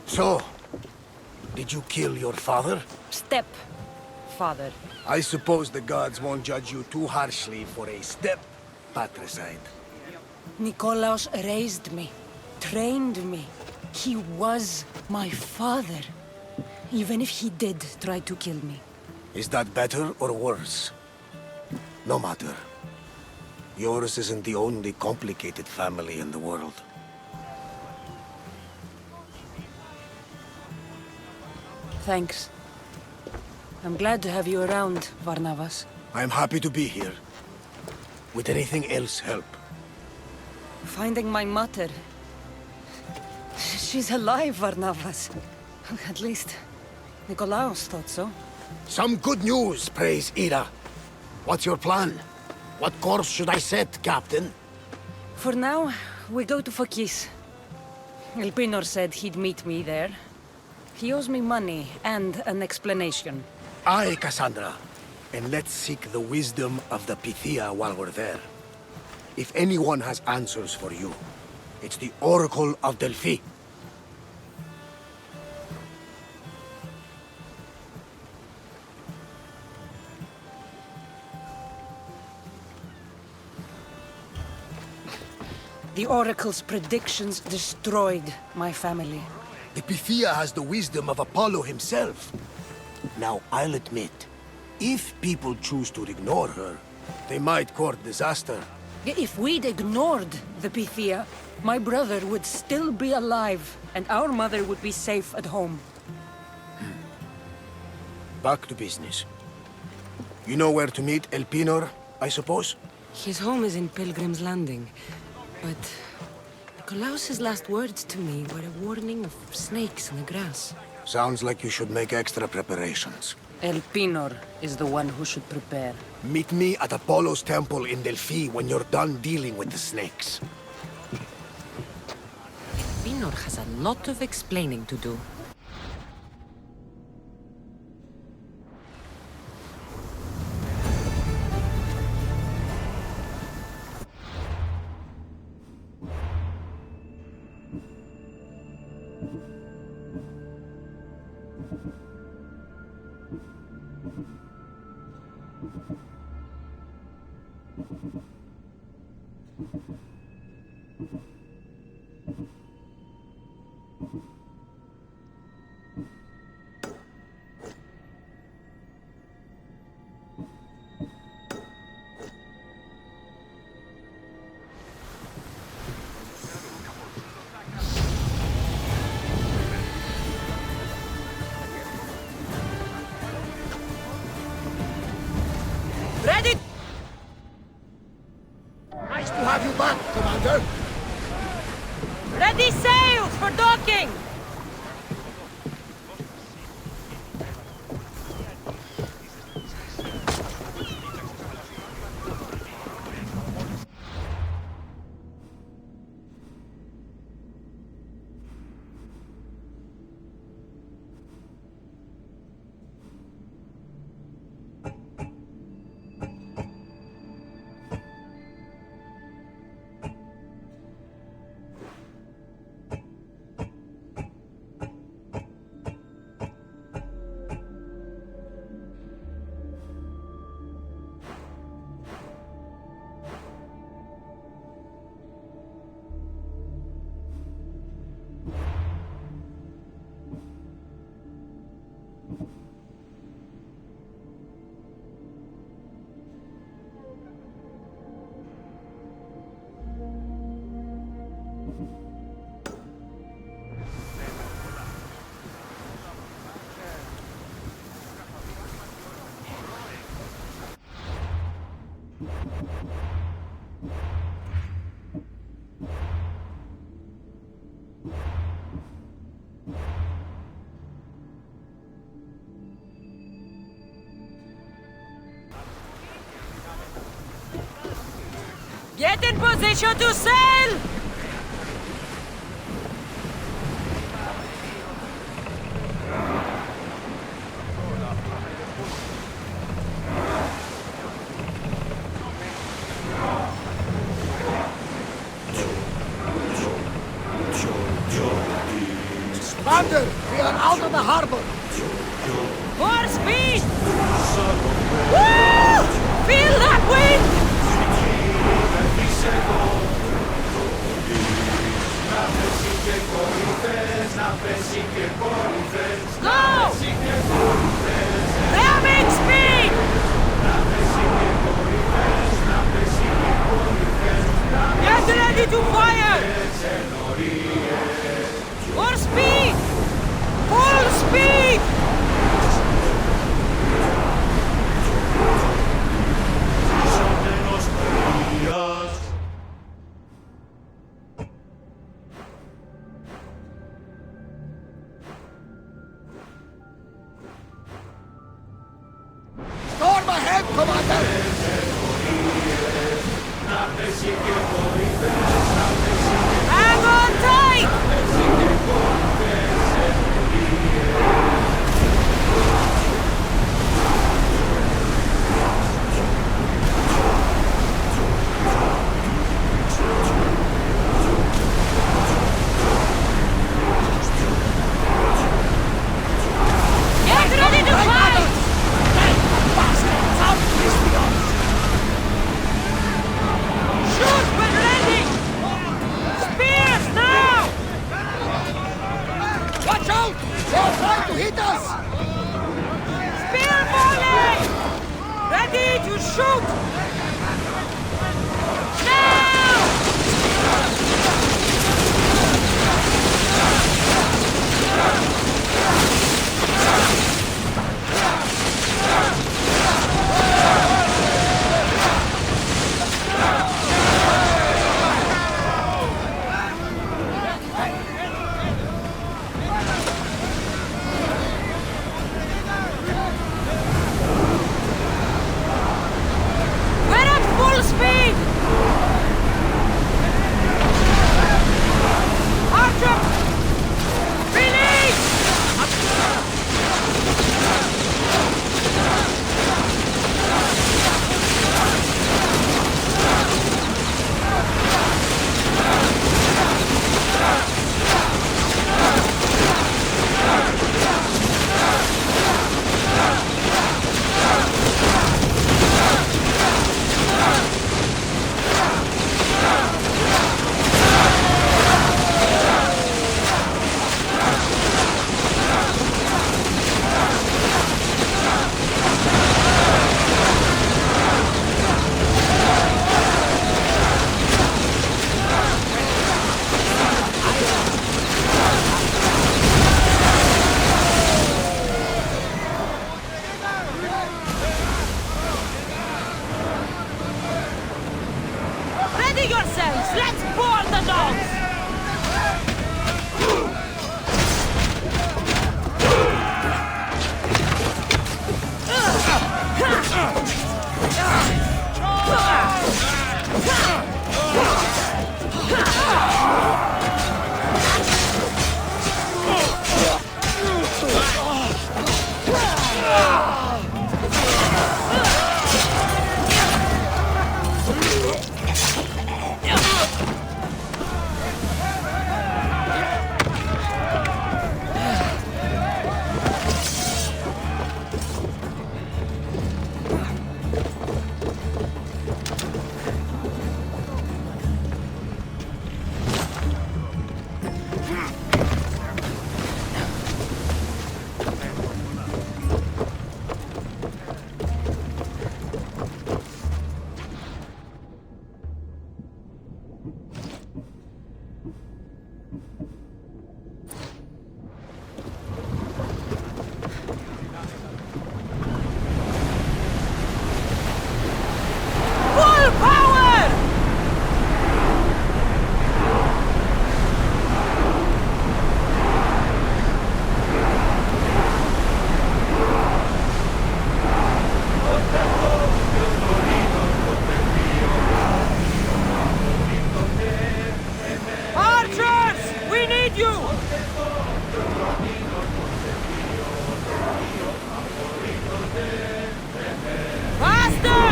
So, did you kill your father? Step-father. I suppose the gods won't judge you too harshly for a patricide. Nikolaos raised me, trained me. He was my father. Even if he did try to kill me. Is that better or worse? No matter. Yours isn't the only complicated family in the world. Thanks. I'm glad to have you around, Varnavas. I'm happy to be here. Would anything else help? Finding my mother. She's alive, Varnavas. At least, Nikolaos thought so. Some good news, praise Ira. What's your plan? What course should I set, Captain? For now, we go to Fakis. Elpinor said he'd meet me there. He owes me money and an explanation. Aye, Cassandra. And let's seek the wisdom of the Pythia while we're there. If anyone has answers for you, it's the Oracle of Delphi. The Oracle's predictions destroyed my family. The Pythia has the wisdom of Apollo himself. Now, I'll admit, if people choose to ignore her, they might court disaster. If we'd ignored the Pythia, my brother would still be alive, and our mother would be safe at home. Back to business. You know where to meet Elpinor, I suppose? His home is in Pilgrim's Landing, but Nikolaos's last words to me were a warning of snakes in the grass. Sounds like you should make extra preparations. Elpinor is the one who should prepare. Meet me at Apollo's temple in Delphi when you're done dealing with the snakes. Elpinor has a lot of explaining to do. Ready? Nice to have you back, Commander. Ready sails for docking! Get in position to sail! Commander, we are out of the harbor. More speed! Woo! Feel that wind! Go! Ramming speed! Get ready to fire! More speed! Full speed! Storm ahead, Commander! Hang on tight! Get ready to fight! Bastards, out this beyond! Shoot when ready! Spears now! Watch out! They'll try to hit us! Spear volley! Ready to shoot! Now! We're at full speed! Archer! Release! Ready yourselves! Let's board the dogs! Full power! Archers! We need you! Faster!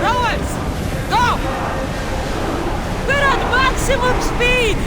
Rowers! Go! We're at maximum speed!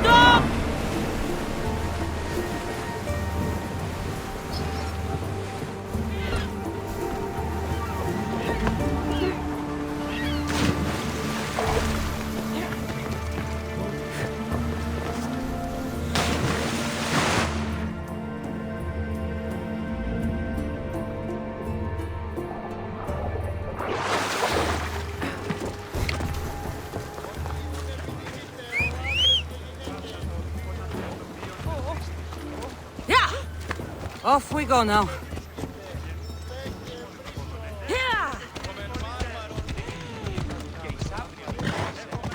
dog! Off we go now.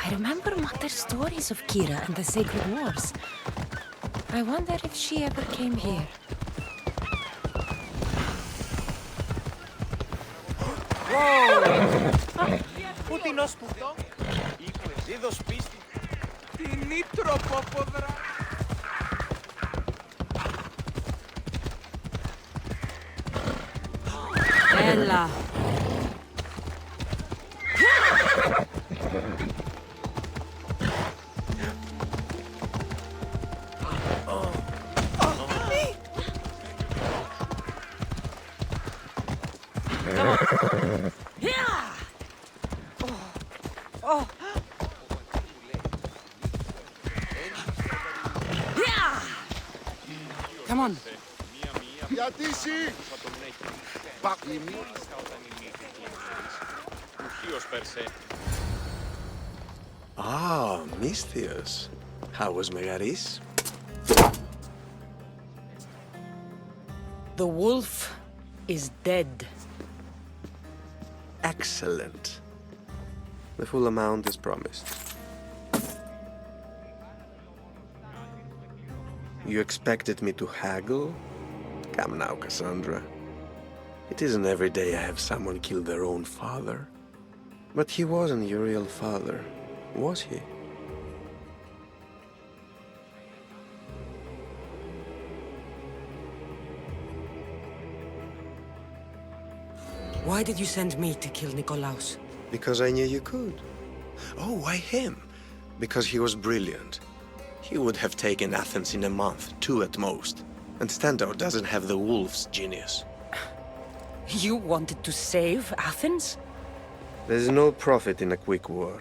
I remember Mother's stories of Kira and the Sacred Wars. I wonder if she ever came here. Πού ως πουτό, είδος πίστη, την ήτροποποδρά. Έλα. Come on. Γιατί εσύ! Ah, Misthios. How was Megaris? The wolf is dead. Excellent. The full amount is promised. You expected me to haggle? Come now, Cassandra. It isn't every day I have someone kill their own father. But he wasn't your real father, was he? Why did you send me to kill Nikolaos? Because I knew you could. Oh, why him? Because he was brilliant. He would have taken Athens in a month, 2 at most. And Stentor doesn't have the wolf's genius. You wanted to save Athens? There's no profit in a quick war.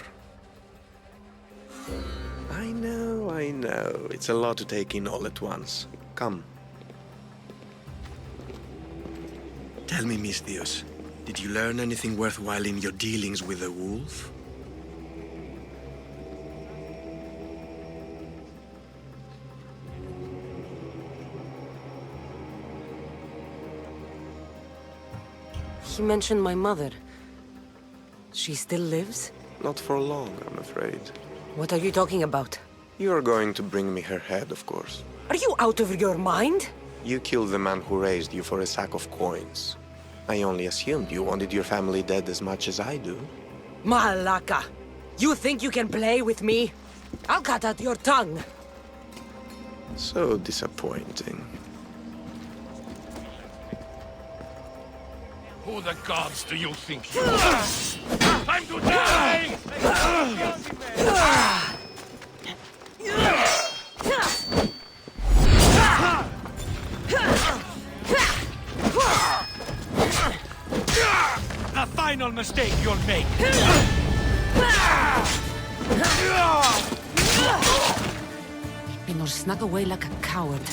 I know. It's a lot to take in all at once. Come. Tell me, Misthios, did you learn anything worthwhile in your dealings with the wolf? He mentioned my mother. She still lives? Not for long, I'm afraid. What are you talking about? You're going to bring me her head, of course. Are you out of your mind? You killed the man who raised you for a sack of coins. I only assumed you wanted your family dead as much as I do. Malaka! You think you can play with me? I'll cut out your tongue! So disappointing. Who the gods do you think you are? Time to die! The final mistake you'll make. Pinor snuck away like a coward.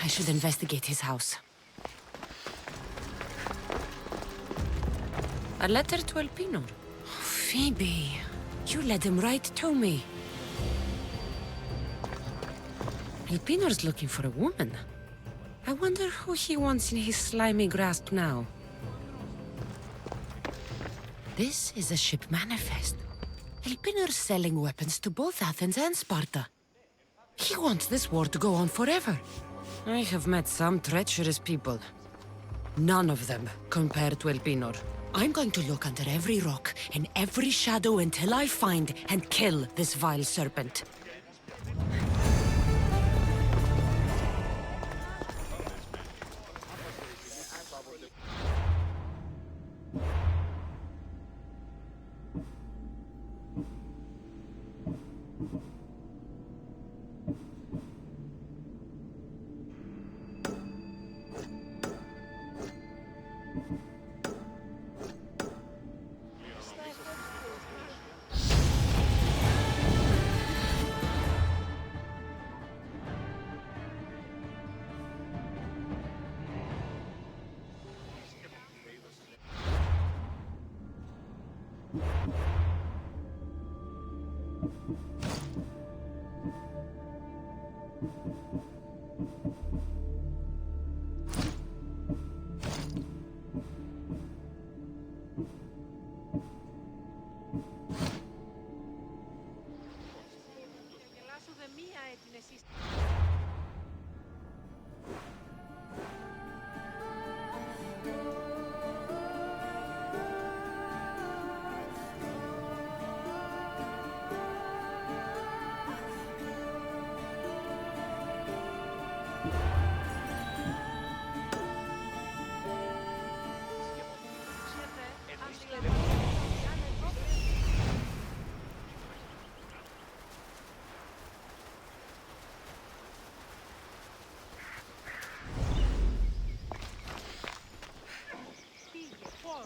I should investigate his house. A letter to Elpinor. Phoebe, you led him right to me. Elpinor's looking for a woman. I wonder who he wants in his slimy grasp now. This is a ship manifest. Elpinor's selling weapons to both Athens and Sparta. He wants this war to go on forever. I have met some treacherous people. None of them compare to Elpinor. I'm going to look under every rock and every shadow until I find and kill this vile serpent.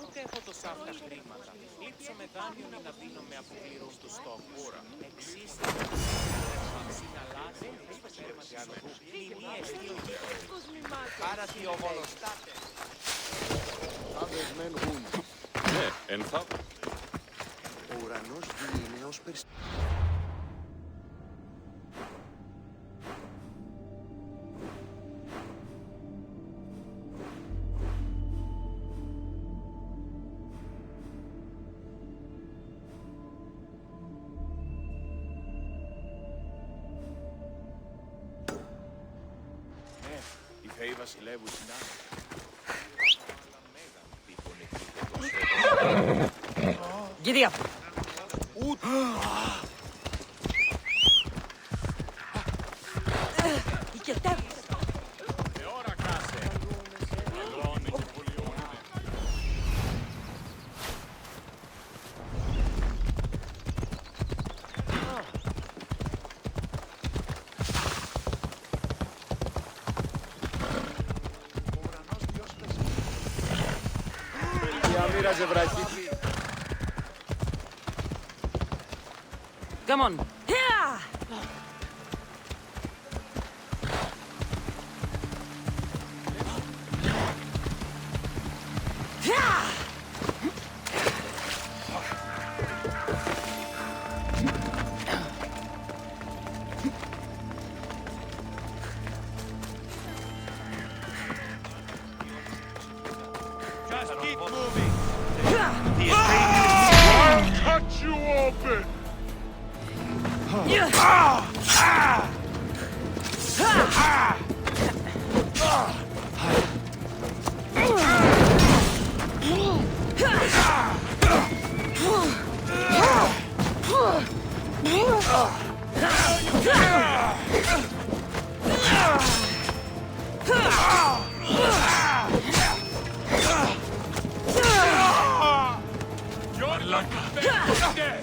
Ούτε έχω τόσα αυτά χρήματα. Λείψω με δάνειο ή να δίνω με αποκλήρωση του στόχου. Εξής, συναλλάσσω, άρα διοβολοστάτε. Ναι, εν θαύμα. Ο ουρανός βγαίνει ως Οι θεοί βασιλεύουν συνάδελφοι. Giddy up. Ώρα κάσε. Λιώνει και πουλιώνει. Μοίραζε βραχή. Come on. Yeah! Just keep moving. I'll cut you open. You're lucky. Dead.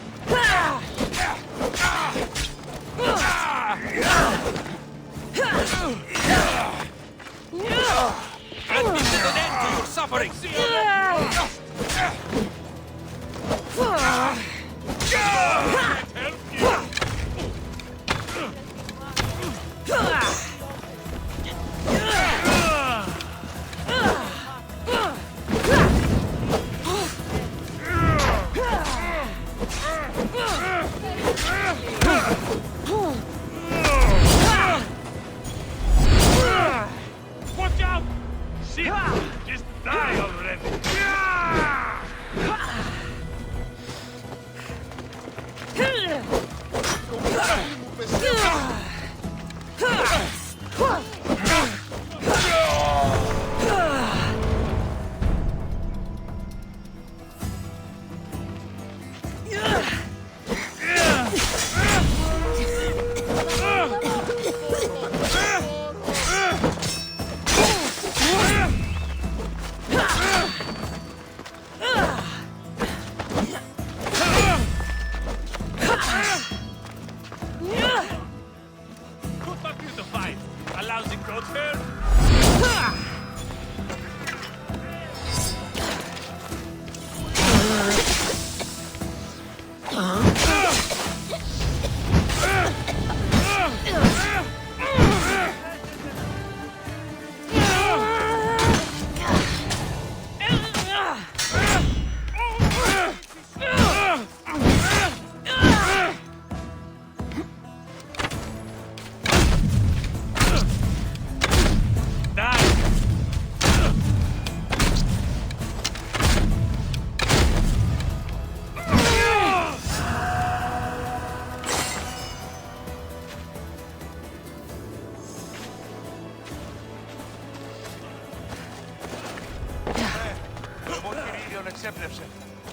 Let me put an end to your suffering.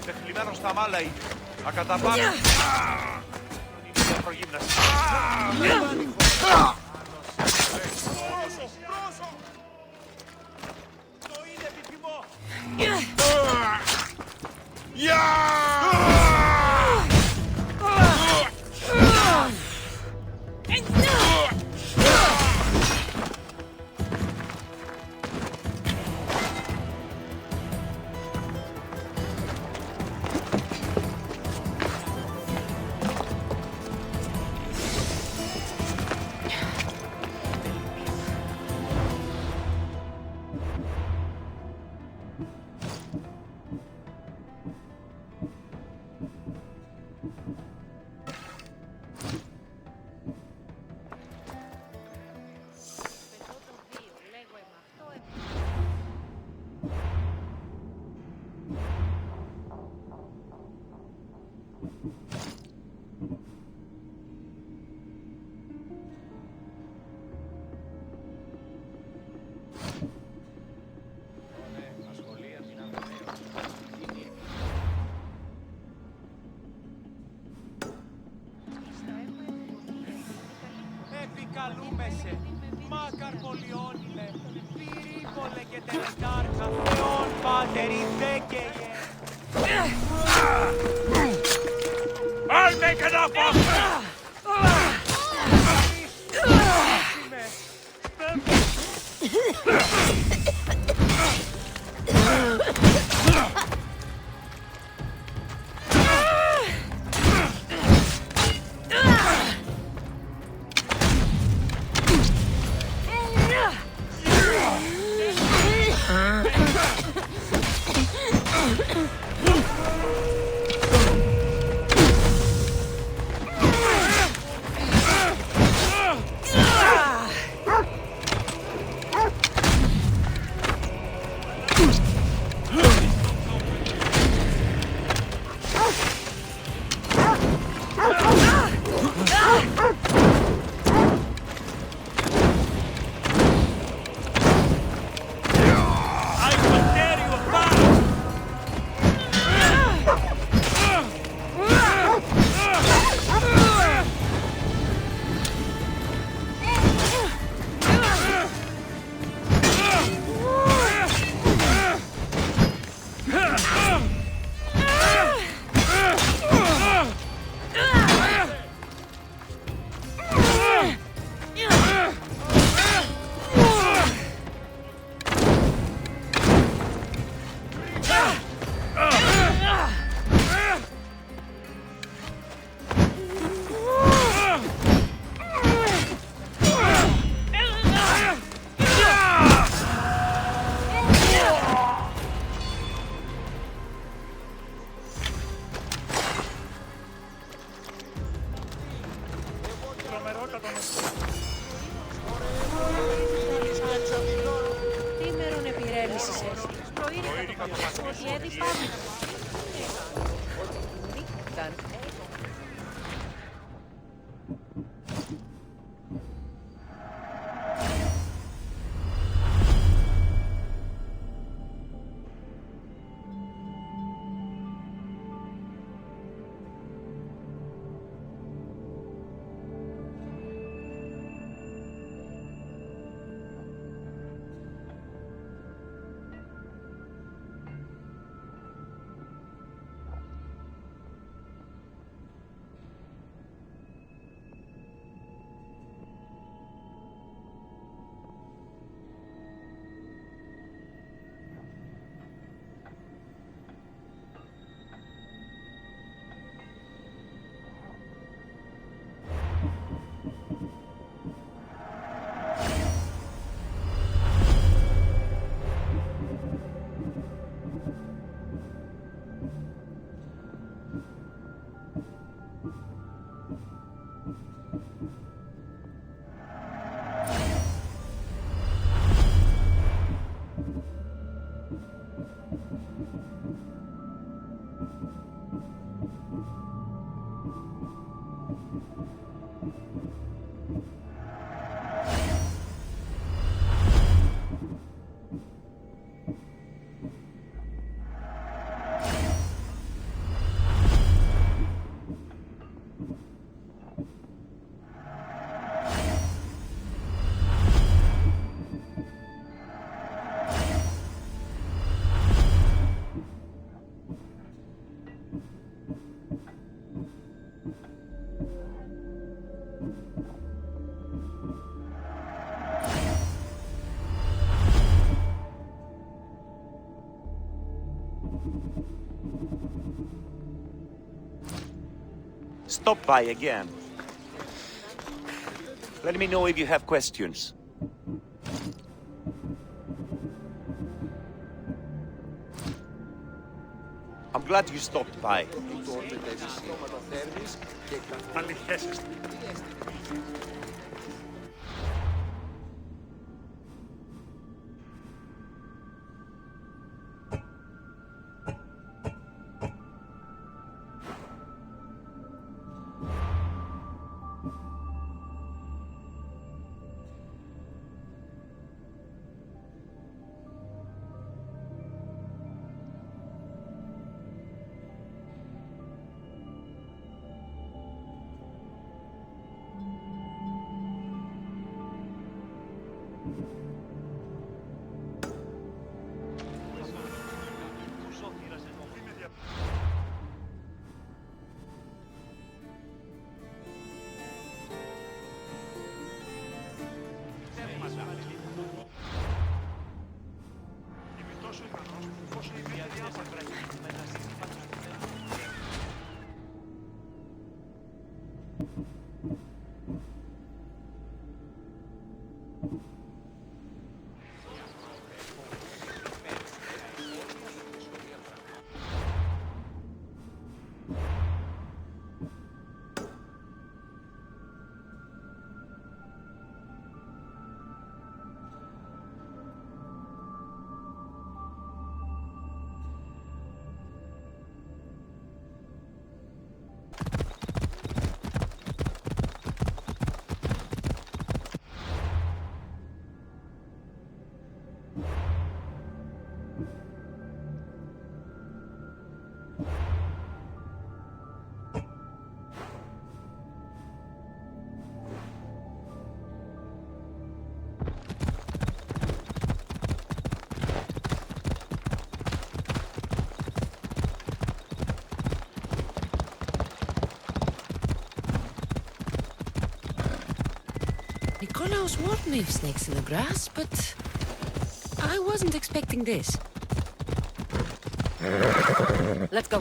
Τεχλιμμένο στα μάλα είναι. Ακαταπάνω. Είναι προγύμναση. Το είναι επιθυμό. Επικαλούμεσαι, μάκαρ πολιόνιλε, πυρήπολε και τελετάρχα, θεόν πάτερη δέκαιγε. I'll make enough of it! Τίμερον επιρρέμησης έχει. Προήρε κατά το ότι έδει πάμε. Νύχταν. Stop by again. Let me know if you have questions. I'm glad you stopped by. Nikolaos warned me of snakes in the grass, but I wasn't expecting this. Let's go.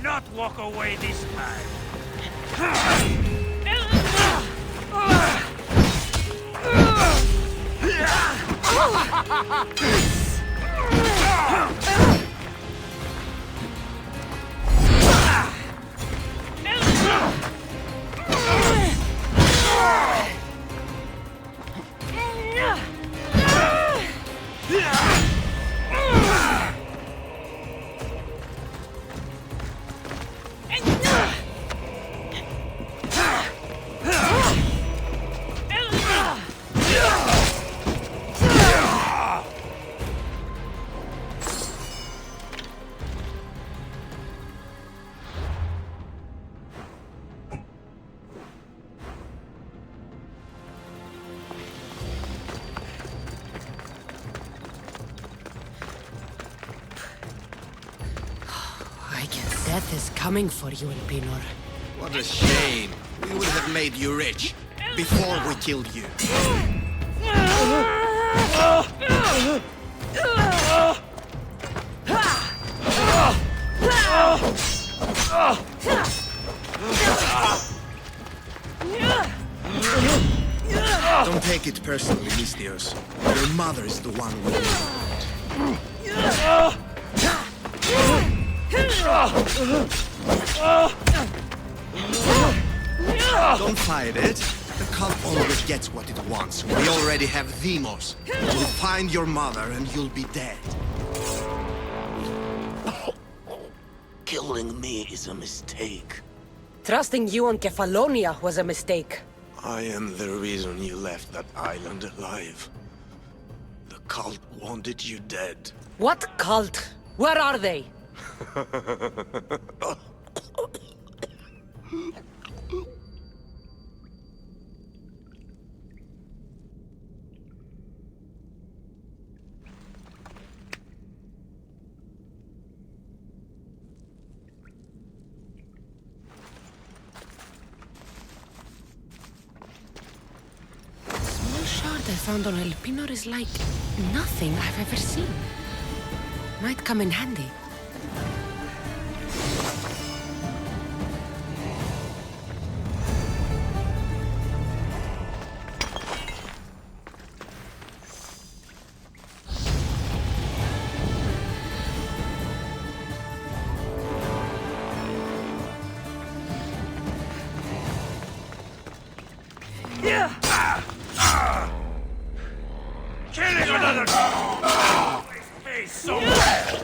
not walk away this time. Death is coming for you, Elpinor. What a shame. We would have made you rich before we killed you. Don't take it personally, Mistios. Your mother is the one we need. Don't fight it. The cult always gets what it wants. We already have Demos. We'll find your mother and you'll be dead. Killing me is a mistake. Trusting you on Kefalonia was a mistake. I am the reason you left that island alive. The cult wanted you dead. What cult? Where are they? Shard I found on Elpinor is like nothing I've ever seen. Might come in handy. Killing another! Face so bad!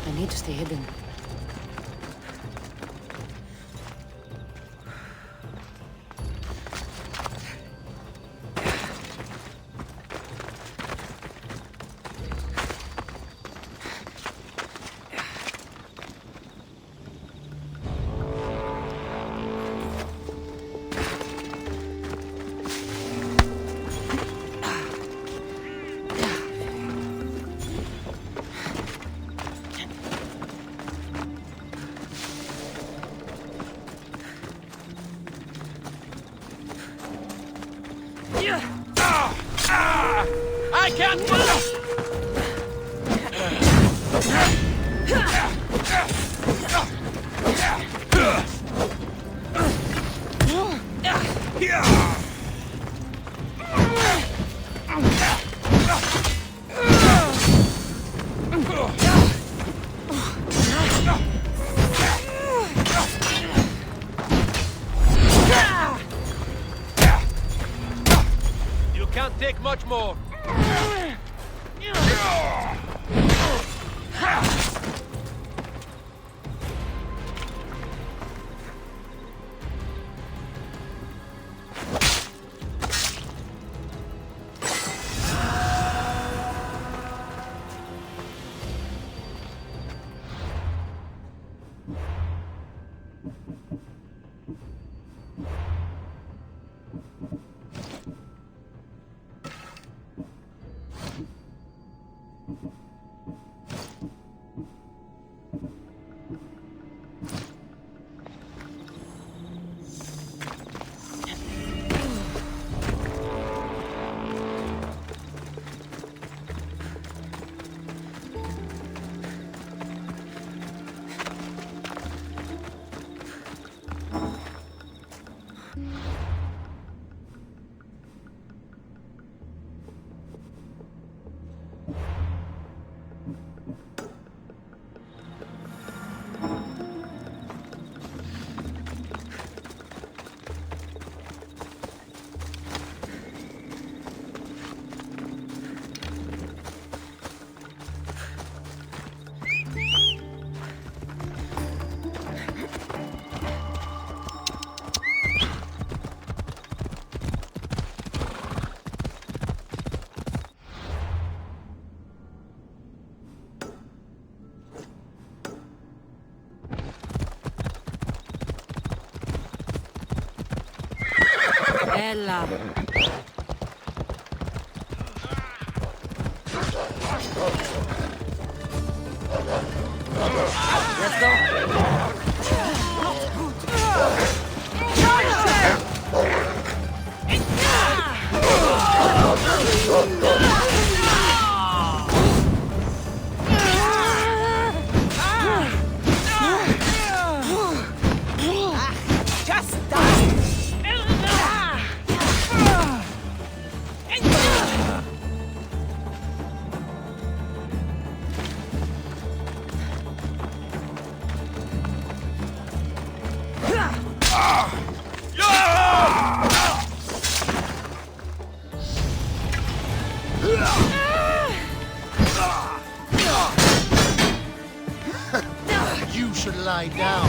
I need to stay hidden. I can't move! can't take much more. Ella. Let's go. You should lie down.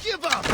Give up!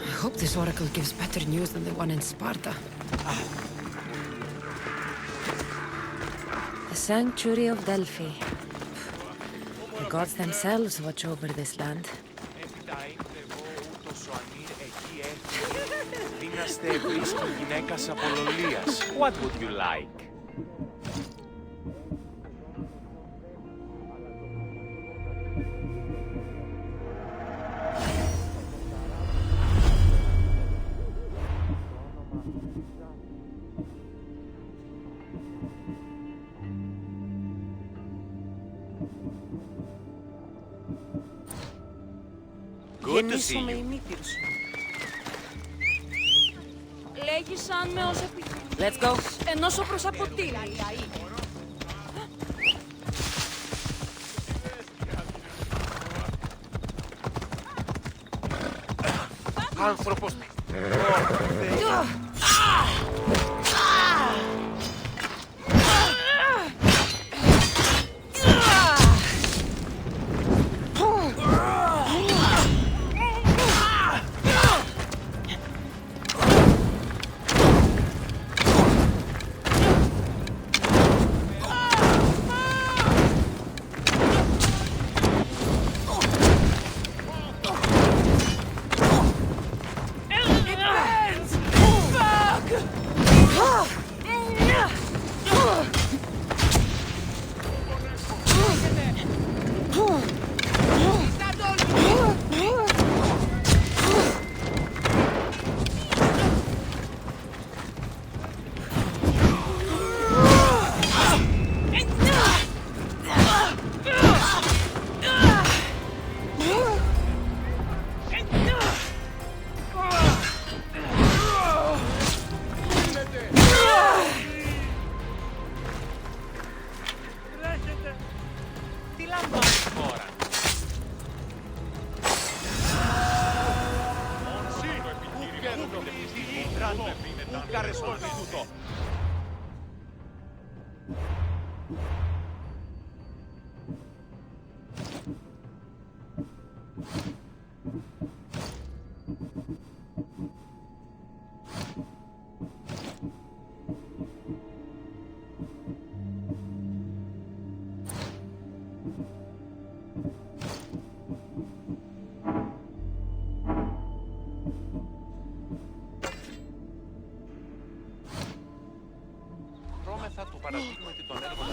I hope this oracle gives better news than the one in Sparta. The sanctuary of Delphi. The gods themselves watch over this land. What would you like? Good to see Γεννήσω με you. ημίτηρ σου. Λέγησαν με ως Let's go. ενώσω προς αποτύλη. Άνθρωπος. Τι λαμβάνεις τώρα. Δρόμεθα του παραδείγματι των έργων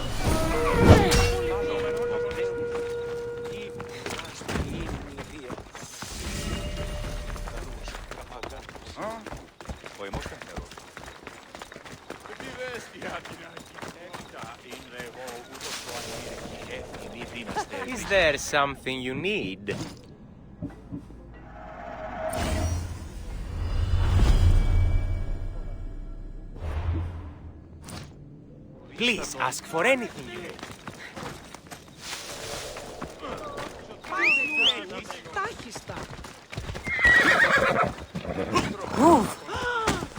Is there something you need? Please ask for anything you need. Τάχιστα.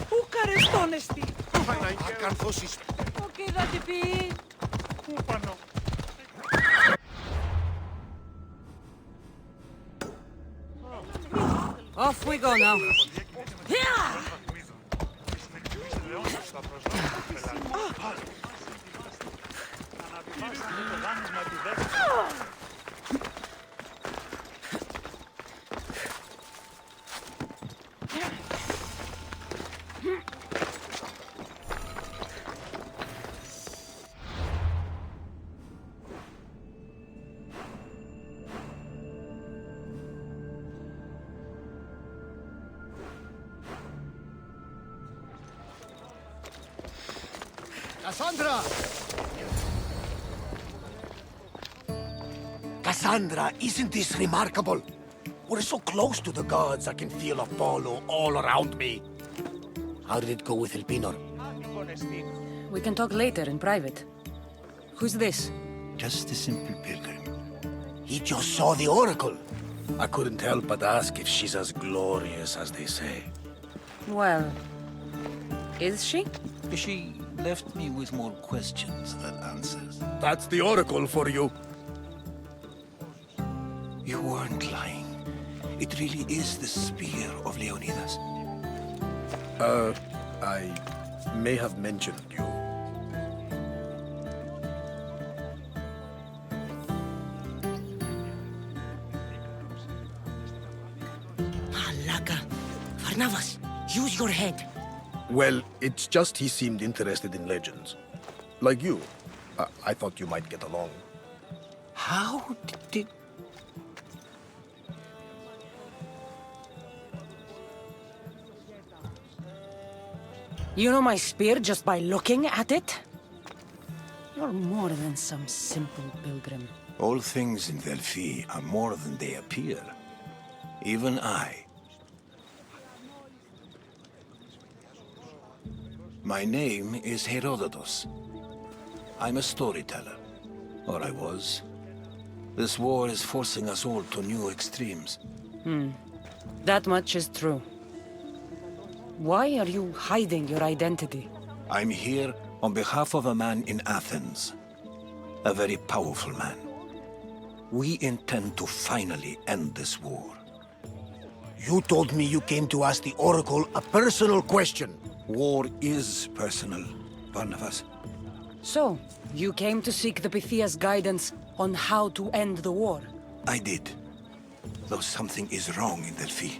Πού καρεστώνεστη. Ακαρθώσεις. Οκ, θα την πει. Off we go now. Cassandra! Cassandra, isn't this remarkable? We're so close to the gods, I can feel Apollo all around me. How did it go with Elpinor? We can talk later in private. Who's this? Just a simple pilgrim. He just saw the oracle. I couldn't help but ask if she's as glorious as they say. Well, is she? She left me with more questions than answers. That's the oracle for you. You weren't lying. It really is the spear of Leonidas. I may have mentioned you. Malaka. Varnavas, use your head. Well, it's just he seemed interested in legends. Like you. I thought you might get along. How did... You know my spear just by looking at it? You're more than some simple pilgrim. All things in Delphi are more than they appear. Even I. My name is Herodotus. I'm a storyteller. Or I was. This war is forcing us all to new extremes. That much is true. Why are you hiding your identity? I'm here on behalf of a man in Athens. A very powerful man. We intend to finally end this war. You told me you came to ask the Oracle a personal question. War is personal, Barnabas. So, you came to seek the Pythia's guidance on how to end the war? I did. Though something is wrong in Delphi.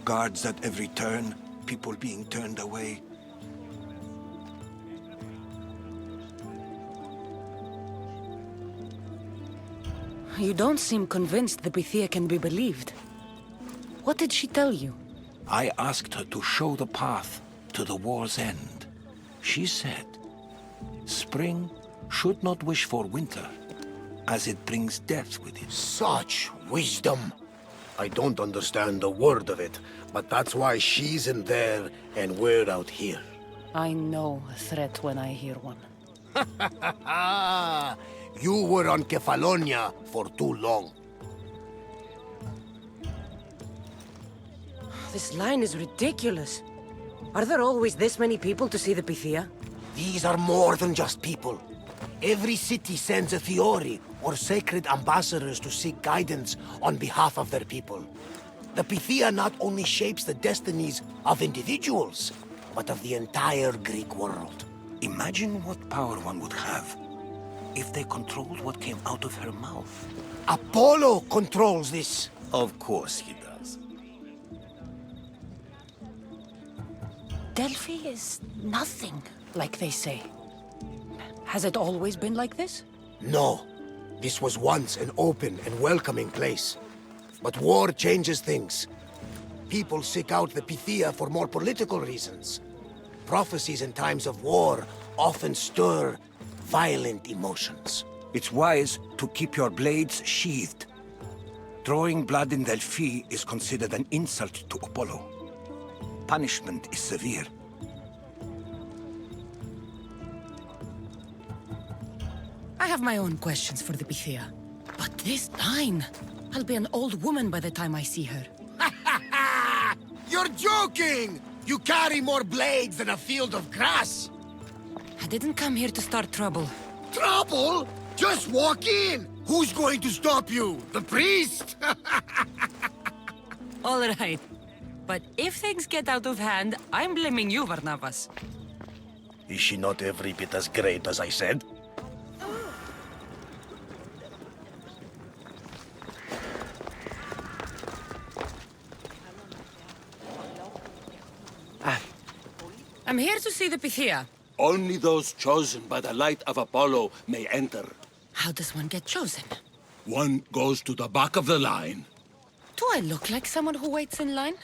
Guards at every turn, people being turned away. You don't seem convinced the Pythia can be believed. What did she tell you? I asked her to show the path to the war's end. She said, spring should not wish for winter, as it brings death with it. Such wisdom! I don't understand a word of it, but that's why she's in there and we're out here. I know a threat when I hear one. You were on Kefalonia for too long. This line is ridiculous. Are there always this many people to see the Pythia? These are more than just people. Every city sends a theory or sacred ambassadors to seek guidance on behalf of their people. The Pythia not only shapes the destinies of individuals, but of the entire Greek world. Imagine what power one would have if they controlled what came out of her mouth. Apollo controls this. Of course he does. Delphi is nothing, like they say. Has it always been like this? No. This was once an open and welcoming place. But war changes things. People seek out the Pythia for more political reasons. Prophecies in times of war often stir violent emotions. It's wise to keep your blades sheathed. Drawing blood in Delphi is considered an insult to Apollo. Punishment is severe. I have my own questions for the Pythia. But this line... I'll be an old woman by the time I see her. You're joking! You carry more blades than a field of grass! I didn't come here to start trouble. Trouble? Just walk in! Who's going to stop you? The priest? All right. But if things get out of hand, I'm blaming you, Barnabas. Is she not every bit as great as I said? I'm here to see the Pythia. Only those chosen by the light of Apollo may enter. How does one get chosen? One goes to the back of the line. Do I look like someone who waits in line?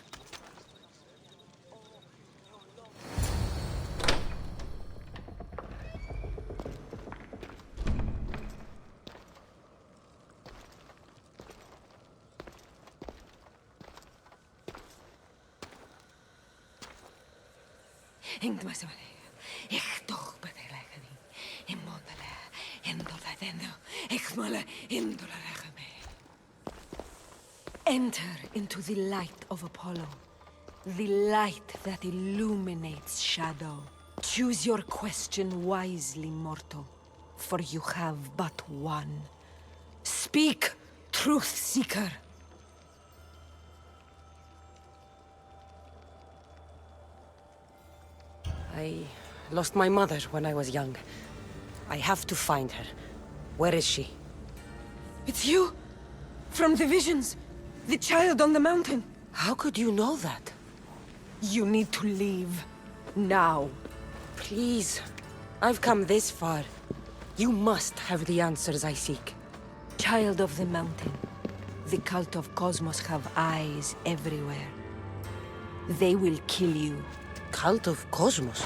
Enter into the light of Apollo. The light that illuminates shadow. Choose your question wisely, mortal. For you have but one. Speak, truth seeker. I lost my mother when I was young. I have to find her. Where is she? It's you! From the visions! The child on the mountain! How could you know that? You need to leave. Now. Please. I've come this far. You must have the answers I seek. Child of the mountain. The cult of Cosmos have eyes everywhere. They will kill you. Cult of Cosmos?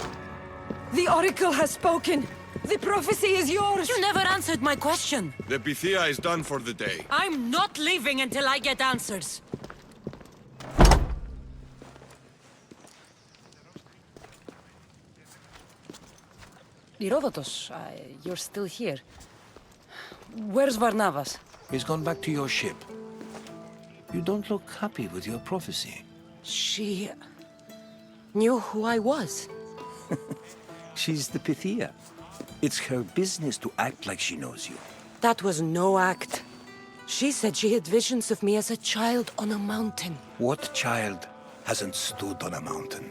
The Oracle has spoken! The prophecy is yours! You never answered my question. The Pythia is done for the day. I'm not leaving until I get answers. Herodotus, you're still here. Where's Barnabas? He's gone back to your ship. You don't look happy with your prophecy. She knew who I was. She's the Pythia. It's her business to act like she knows you. That was no act. She said she had visions of me as a child on a mountain. What child hasn't stood on a mountain?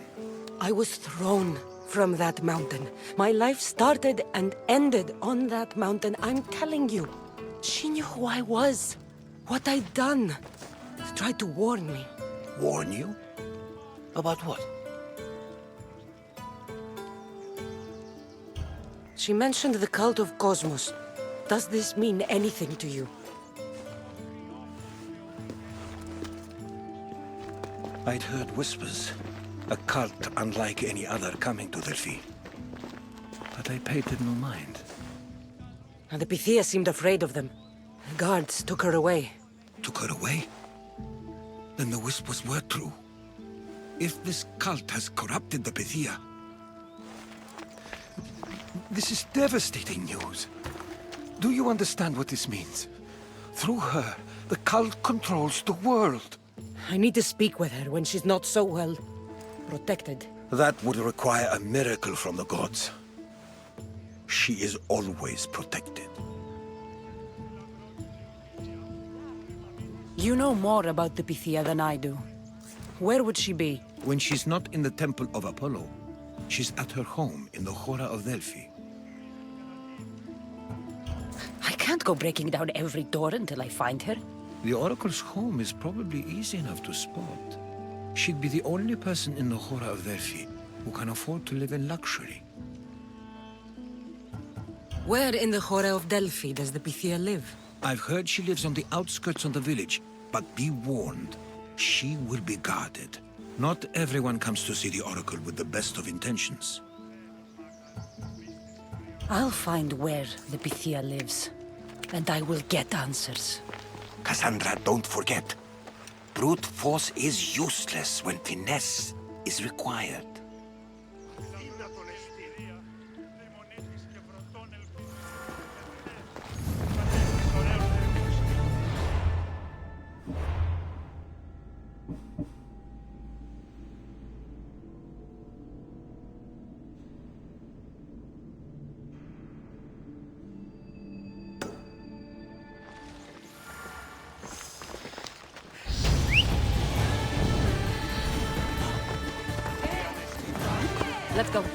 I was thrown from that mountain. My life started and ended on that mountain. I'm telling you. She knew who I was, what I'd done. She tried to warn me. Warn you? About what? She mentioned the cult of Cosmos. Does this mean anything to you? I'd heard whispers. A cult unlike any other coming to Delphi. But I paid it no mind. And the Pythia seemed afraid of them. The guards took her away. Took her away? Then the whispers were true. If this cult has corrupted the Pythia... This is devastating news. Do you understand what this means? Through her, the cult controls the world. I need to speak with her when she's not so well protected. That would require a miracle from the gods. She is always protected. You know more about the Pythia than I do. Where would she be? When she's not in the temple of Apollo, she's at her home in the Hora of Delphi. I can't go breaking down every door until I find her. The Oracle's home is probably easy enough to spot. She'd be the only person in the Hora of Delphi who can afford to live in luxury. Where in the Hora of Delphi does the Pythia live? I've heard she lives on the outskirts of the village, but be warned, she will be guarded. Not everyone comes to see the Oracle with the best of intentions. I'll find where the Pythia lives, and I will get answers. Cassandra, don't forget. Brute force is useless when finesse is required. Let's go.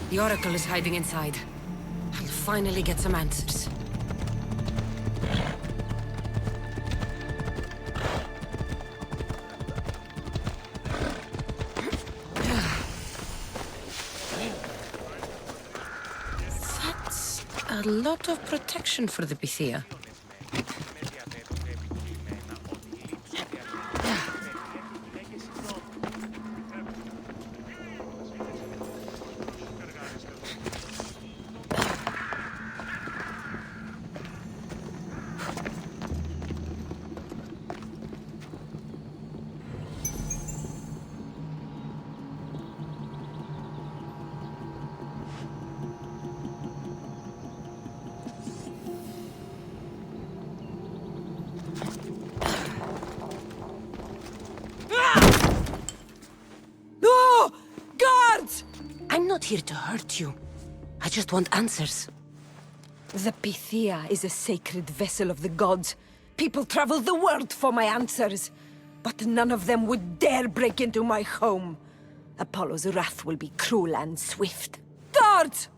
The Oracle is hiding inside. I'll finally get some answers. That's a lot of protection for the Pythia. not here to hurt you. I just want answers. The Pythia is a sacred vessel of the gods. People travel the world for my answers. But none of them would dare break into my home. Apollo's wrath will be cruel and swift. Guards!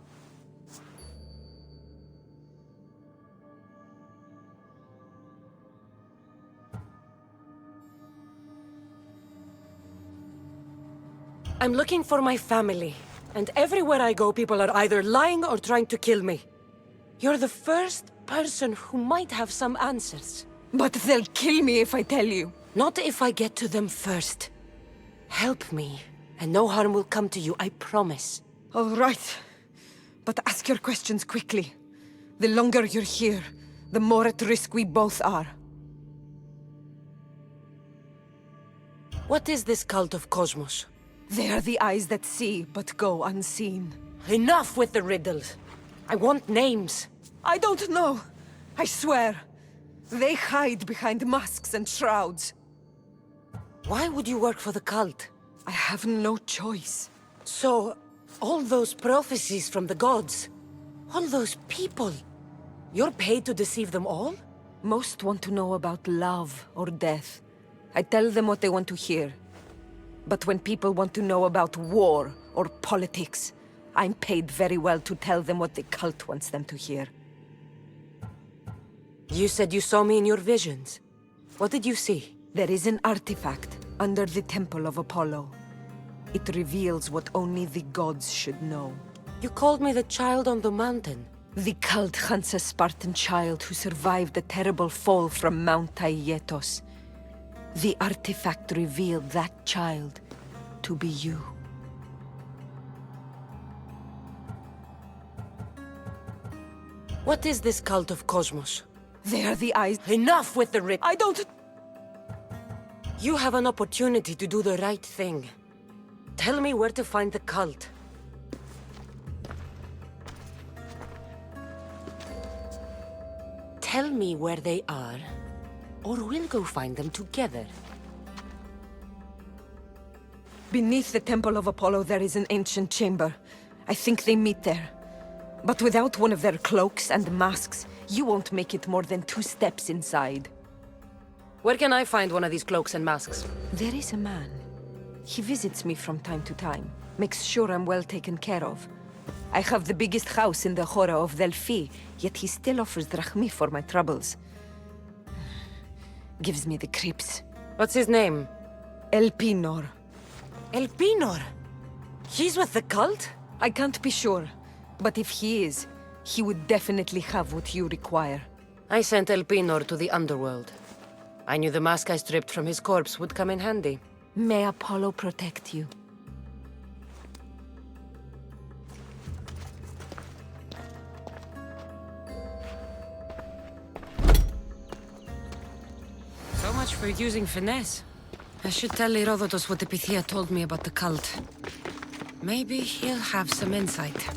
I'm looking for my family. And everywhere I go, people are either lying or trying to kill me. You're the first person who might have some answers. But they'll kill me if I tell you. Not if I get to them first. Help me, and no harm will come to you, I promise. All right. But ask your questions quickly. The longer you're here, the more at risk we both are. What is this cult of Cosmos? They are the eyes that see, but go unseen. Enough with the riddles. I want names. I don't know. I swear. They hide behind masks and shrouds. Why would you work for the cult? I have no choice. So, all those prophecies from the gods, all those people, you're paid to deceive them all? Most want to know about love or death. I tell them what they want to hear. But when people want to know about war or politics, I'm paid very well to tell them what the cult wants them to hear. You said you saw me in your visions. What did you see? There is an artifact under the Temple of Apollo. It reveals what only the gods should know. You called me the child on the mountain. The cult hunts a Spartan child who survived the terrible fall from Mount Taygetos. The artifact revealed that child to be you. What is this cult of Cosmos? They are the eyes. Enough with the I don't... You have an opportunity to do the right thing. Tell me where to find the cult. Tell me where they are, or we'll go find them together. Beneath the Temple of Apollo there is an ancient chamber. I think they meet there. But without one of their cloaks and masks, you won't make it more than 2 steps inside. Where can I find one of these cloaks and masks? There is a man. He visits me from time to time, makes sure I'm well taken care of. I have the biggest house in the Hora of Delphi, yet he still offers drachmi for my troubles. Gives me the creeps. What's his name? Elpinor. Elpinor? He's with the cult? I can't be sure, but if he is, he would definitely have what you require. I sent Elpinor to the underworld. I knew the mask I stripped from his corpse would come in handy. May Apollo protect you. So much for using finesse. I should tell Herodotus what the Pythia told me about the cult. Maybe he'll have some insight.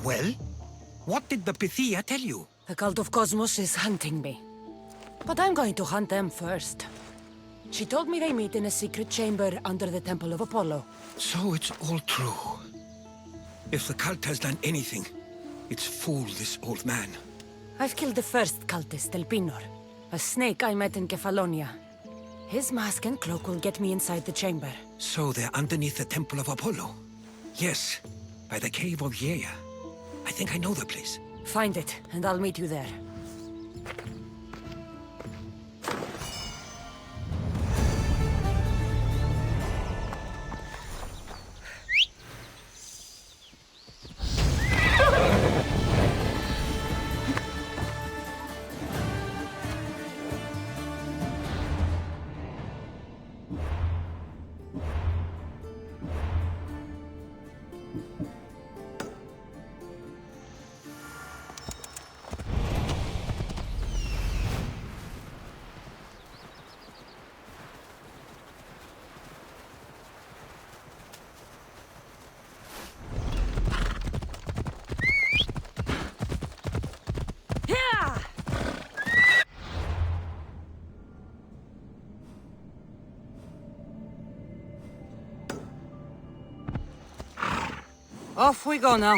Well? What did the Pythia tell you? The cult of Cosmos is hunting me. But I'm going to hunt them first. She told me they meet in a secret chamber under the Temple of Apollo. So it's all true. If the cult has done anything, it's fooled this old man. I've killed the first cultist, El Pinor, a snake I met in Kefalonia. His mask and cloak will get me inside the chamber. So they're underneath the Temple of Apollo? Yes, by the Cave of Yea. I think I know the place. Find it, and I'll meet you there. Off we go now.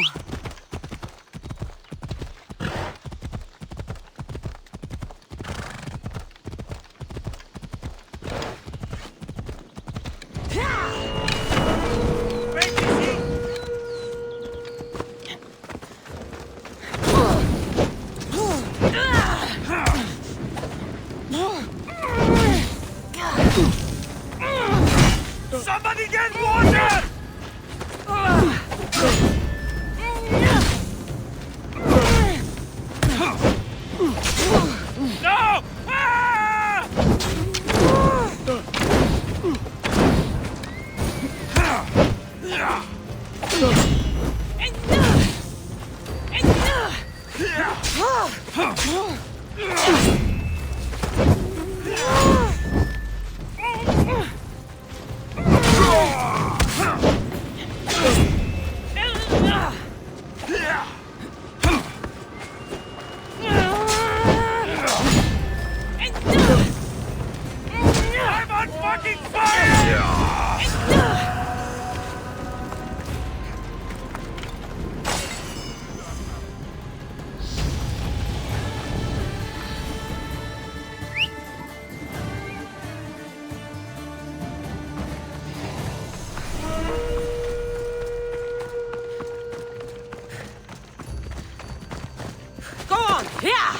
Somebody get water! No! Ah! I'm on fucking fire! Go on! Yeah!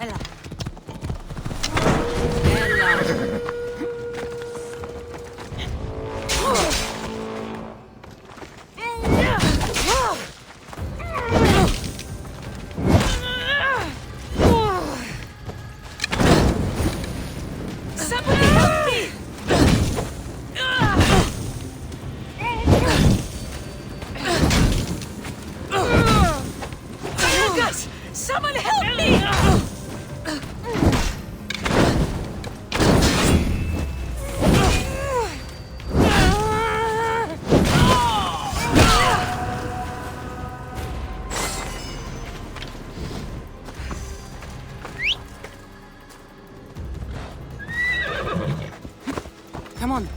Ella. Somebody help me! Lucas! Someone help me! Come on.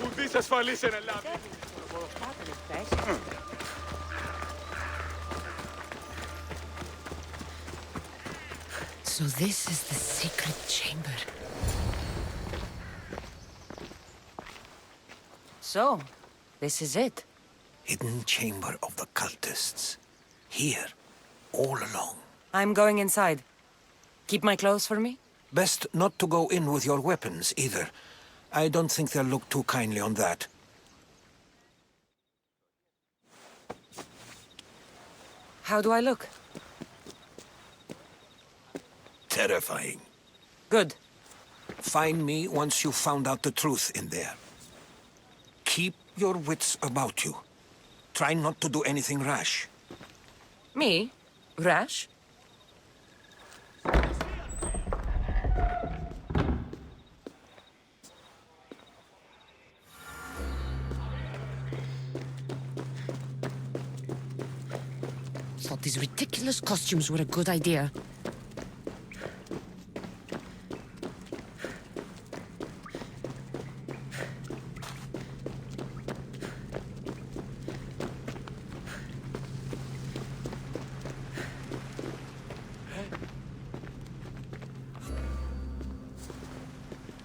Ουδής ασφαλής ένα λάμι. So this is the secret chamber. So, this is it. Hidden chamber of the cultists. Here, all along. I'm going inside. Keep my clothes for me? Best not to go in with your weapons, either. I don't think they'll look too kindly on that. How do I look? Terrifying. Good. Find me once you've found out the truth in there. Keep your wits about you. Try not to do anything rash. Me? Rash? Thought these ridiculous costumes were a good idea.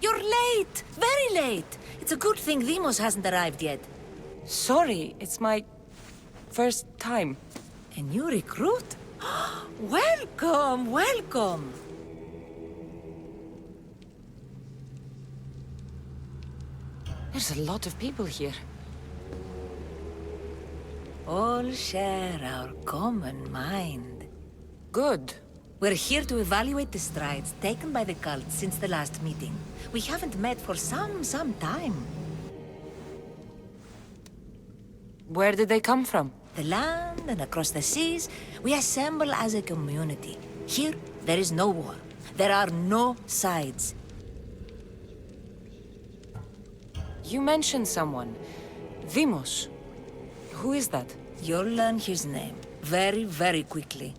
You're late! Very late! It's a good thing Deimos hasn't arrived yet. Sorry, it's my first time. A new recruit? Welcome, welcome! There's a lot of people here. All share our common mind. Good. We're here to evaluate the strides taken by the cult since the last meeting. We haven't met for some time. Where did they come from? The land and across the seas, we assemble as a community. Here, there is no war. There are no sides. You mentioned someone. Deimos. Who is that? You'll learn his name very, very quickly.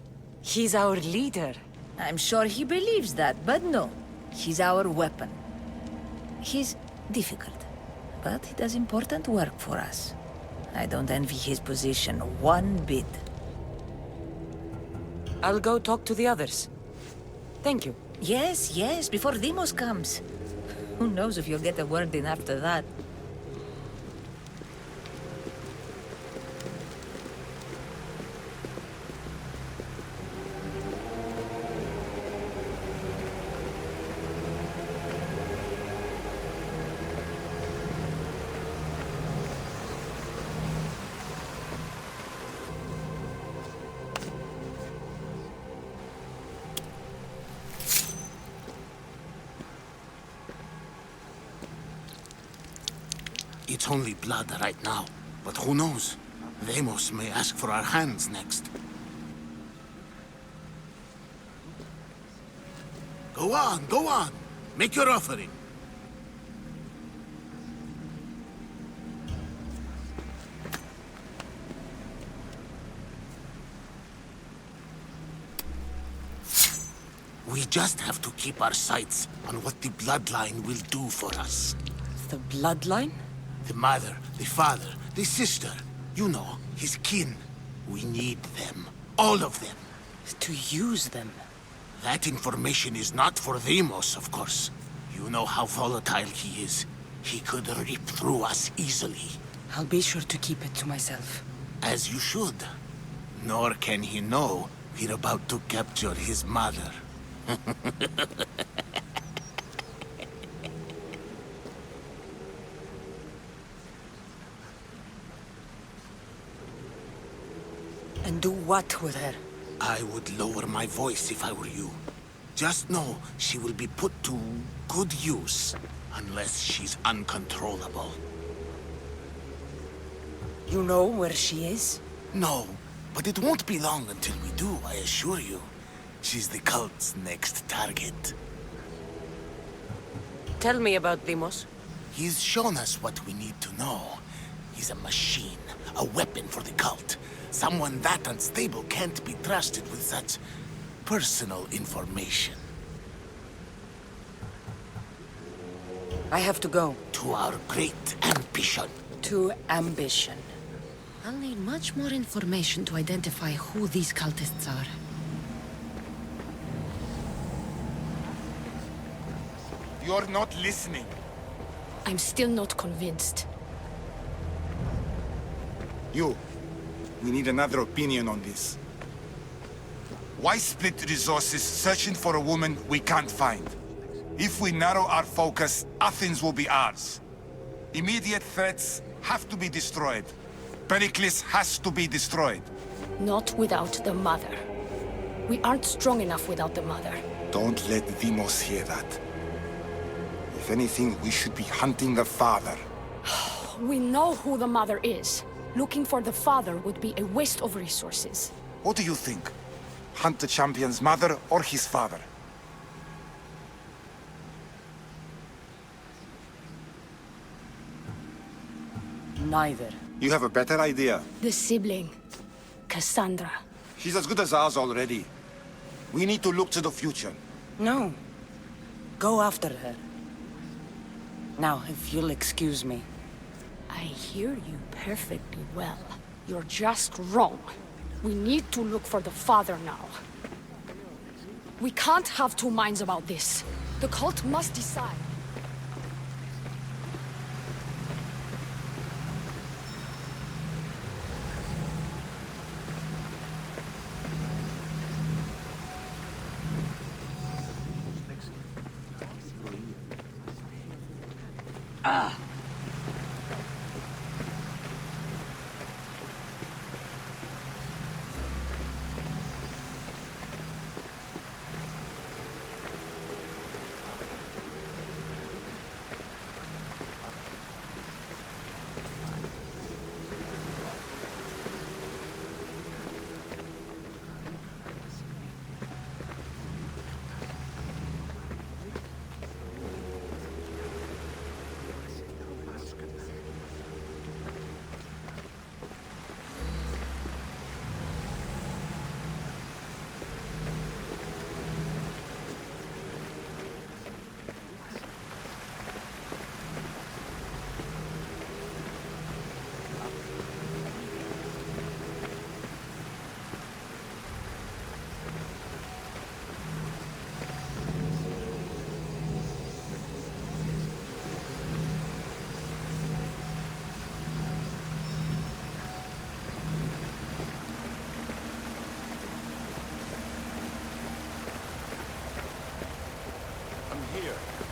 He's our leader. I'm sure he believes that, but no. He's our weapon. He's difficult, but he does important work for us. I don't envy his position one bit. I'll go talk to the others. Thank you. Yes, yes, before Deimos comes. Who knows if you'll get a word in after that. It's only blood right now, but who knows? Deimos may ask for our hands next. Go on, go on. Make your offering. We just have to keep our sights on what the bloodline will do for us. The bloodline? The mother, the father, the sister. You know, his kin. We need them. All of them. To use them. That information is not for Deimos, of course. You know how volatile he is. He could rip through us easily. I'll be sure to keep it to myself. As you should. Nor can he know we're about to capture his mother. And do what with her? I would lower my voice if I were you. Just know she will be put to good use, unless she's uncontrollable. You know where she is? No, but it won't be long until we do, I assure you. She's the cult's next target. Tell me about Deimos. He's shown us what we need to know. He's a machine, a weapon for the cult. Someone that unstable can't be trusted with such personal information. I have to go. To our great ambition. To ambition. I'll need much more information to identify who these cultists are. You're not listening. I'm still not convinced. You. We need another opinion on this. Why split resources searching for a woman we can't find? If we narrow our focus, Athens will be ours. Immediate threats have to be destroyed. Pericles has to be destroyed. Not without the mother. We aren't strong enough without the mother. Don't let Demos hear that. If anything, we should be hunting the father. We know who the mother is. Looking for the father would be a waste of resources. What do you think? Hunt the champion's mother or his father? Neither. You have a better idea. The sibling, Cassandra. She's as good as ours already. We need to look to the future. No. Go after her. Now, if you'll excuse me. I hear you perfectly well. You're just wrong. We need to look for the father now. We can't have two minds about this. The cult must decide.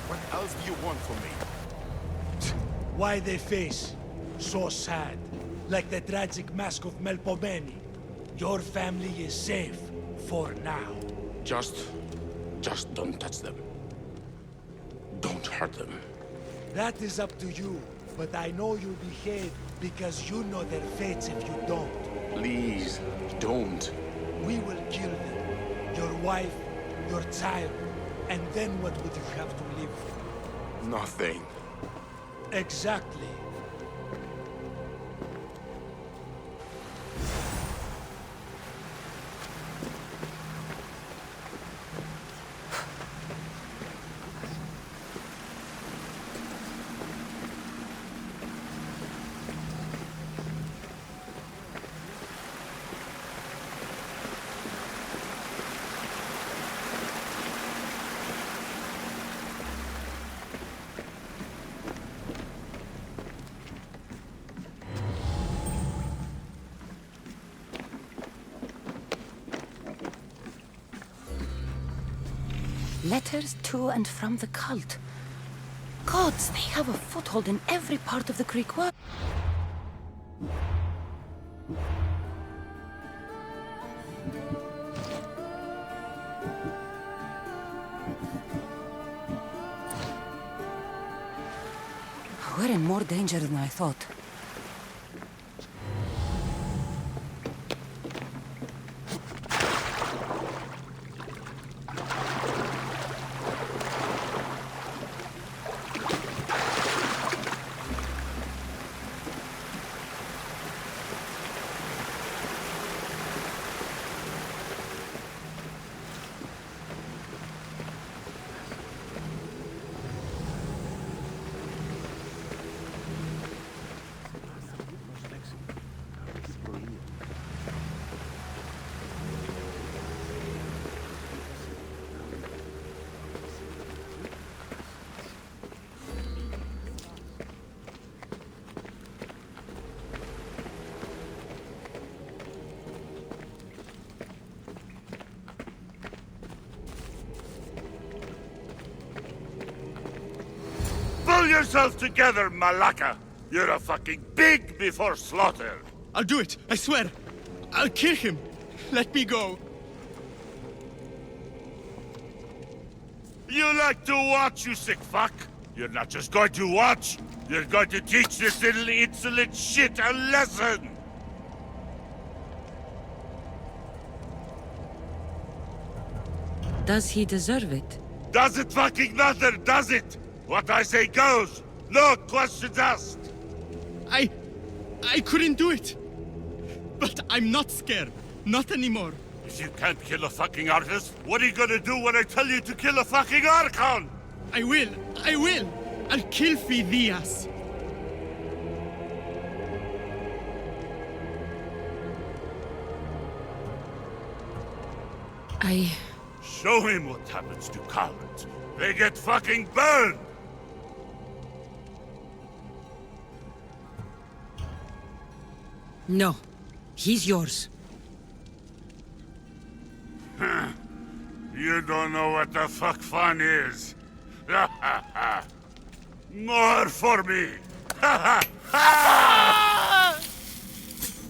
What else do you want from me? Why they face so sad, like the tragic mask of Melpomene. Your family is safe for now. Just don't touch them. Don't hurt them. That is up to you, but I know you'll behave because you know their fates if you don't. Please, don't. We will kill them. Your wife, your child, and then what would you have to live for? Nothing. Exactly. Letters to and from the cult. Gods, they have a foothold in every part of the Greek world. We're in more danger than I thought. Pull yourself together, Malaka! You're a fucking pig before slaughter! I'll do it, I swear! I'll kill him! Let me go! You like to watch, you sick fuck? You're not just going to watch, you're going to teach this little insolent shit a lesson! Does he deserve it? Does it fucking matter, does it? What I say goes! No questions asked! I couldn't do it! But I'm not scared. Not anymore. If you can't kill a fucking artist, what are you gonna do when I tell you to kill a fucking Archon? I will! I'll kill Phidias! Show him what happens to cowards. They get fucking burned! No. He's yours. You don't know what the fuck fun is. More for me!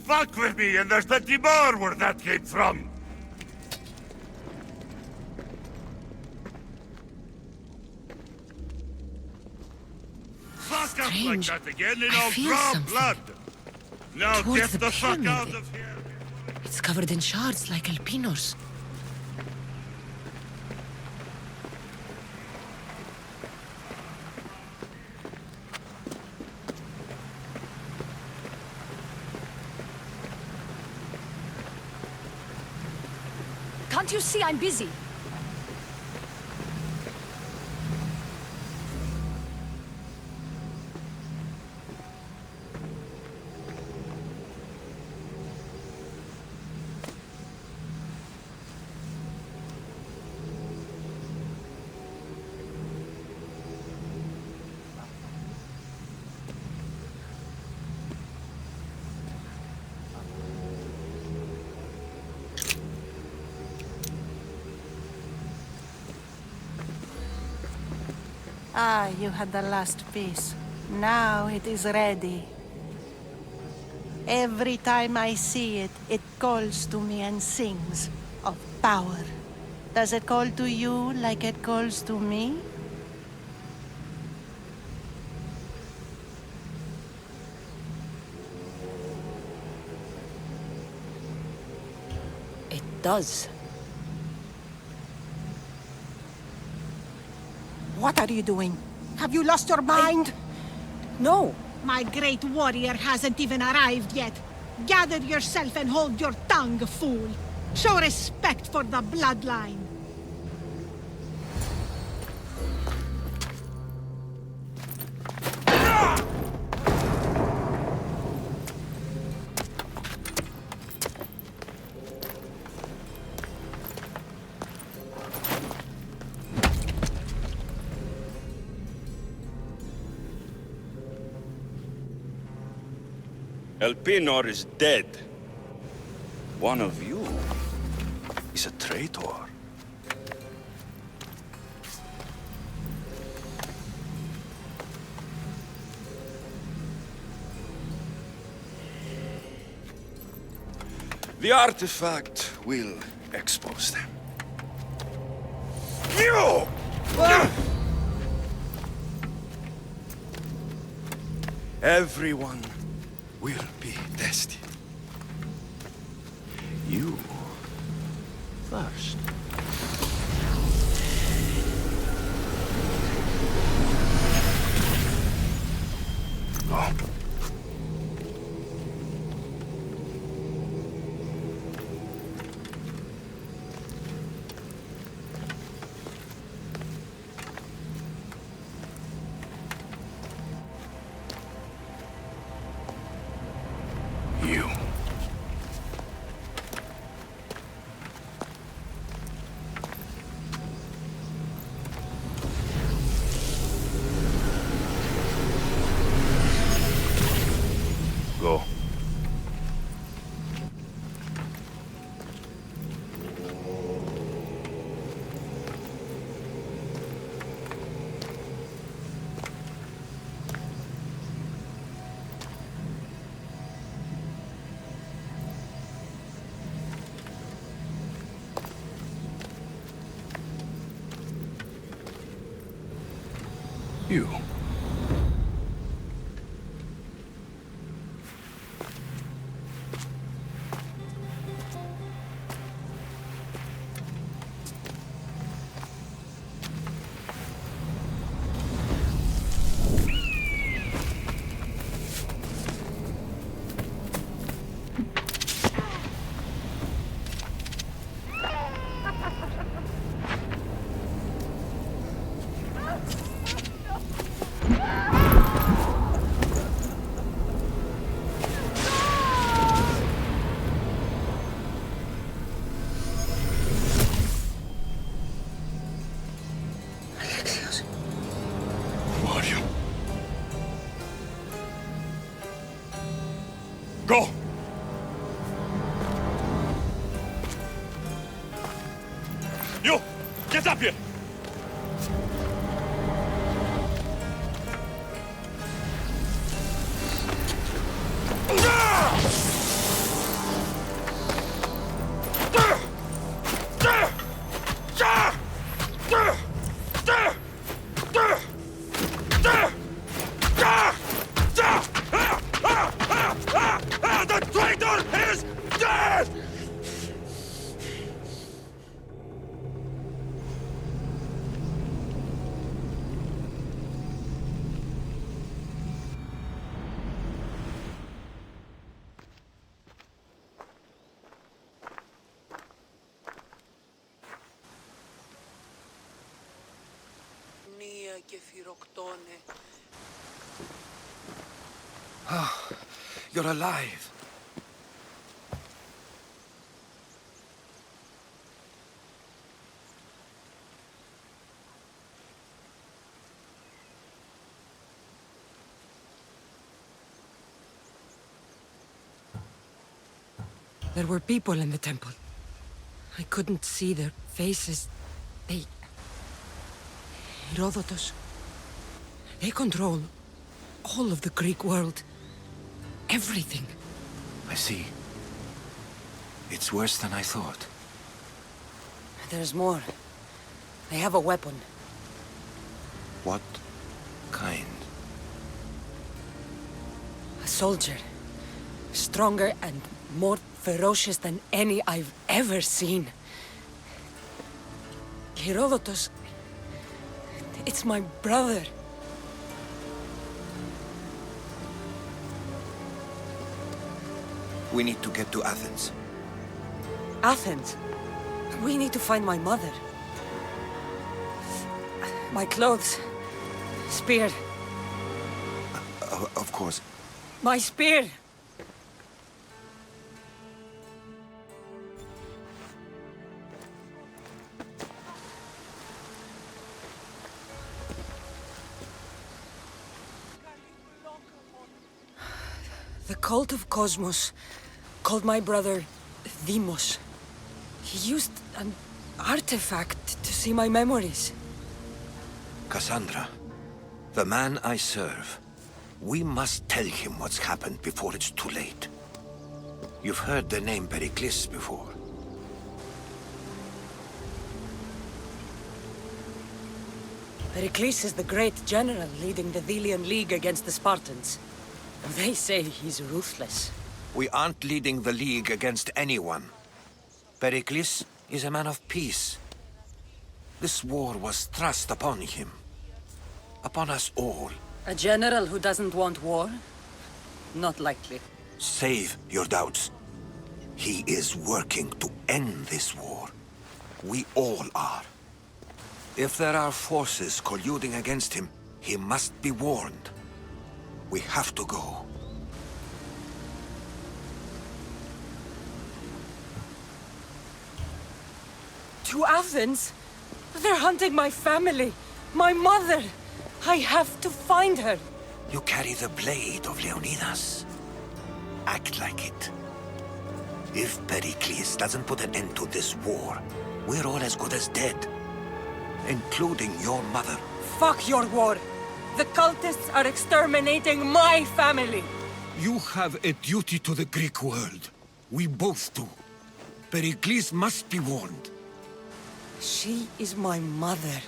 Fuck with me and there's plenty more where that came from! Fuck up like that again and I'll draw blood! Now Towards get the fuck pyramid. out of here! It's covered in shards like El Pinor's. Can't you see I'm busy? Ah, you had the last piece. Now it is ready. Every time I see it, it calls to me and sings of power. Does it call to you like it calls to me? It does. What are you doing? Have you lost your mind? No. My great warrior hasn't even arrived yet. Gather yourself and hold your tongue, fool. Show respect for the bloodline. El Pinor is dead. One of you is a traitor. The artifact will expose them. You! Everyone will be tested. You first. Oh. You. Go! You! Get up here! The traitor is dead! You're alive. There were people in the temple. I couldn't see their faces. They... Herodotus. They control all of the Greek world. Everything. I see. It's worse than I thought. There's more. They have a weapon. What kind? A soldier. Stronger and more ferocious than any I've ever seen. Herodotus... It's my brother. We need to get to Athens. Athens? We need to find my mother. My clothes. Spear. Of course. My spear! The cult of Cosmos called my brother Deimos. He used an artifact to see my memories. Cassandra, the man I serve, we must tell him what's happened before it's too late. You've heard the name Pericles before. Pericles is the great general leading the Delian League against the Spartans. They say he's ruthless. We aren't leading the League against anyone. Pericles is a man of peace. This war was thrust upon him. Upon us all. A general who doesn't want war? Not likely. Save your doubts. He is working to end this war. We all are. If there are forces colluding against him, he must be warned. We have to go. To Athens? They're hunting my family. My mother. I have to find her. You carry the blade of Leonidas. Act like it. If Pericles doesn't put an end to this war, we're all as good as dead. Including your mother. Fuck your war. The cultists are exterminating my family. You have a duty to the Greek world. We both do. Pericles must be warned. She is my mother.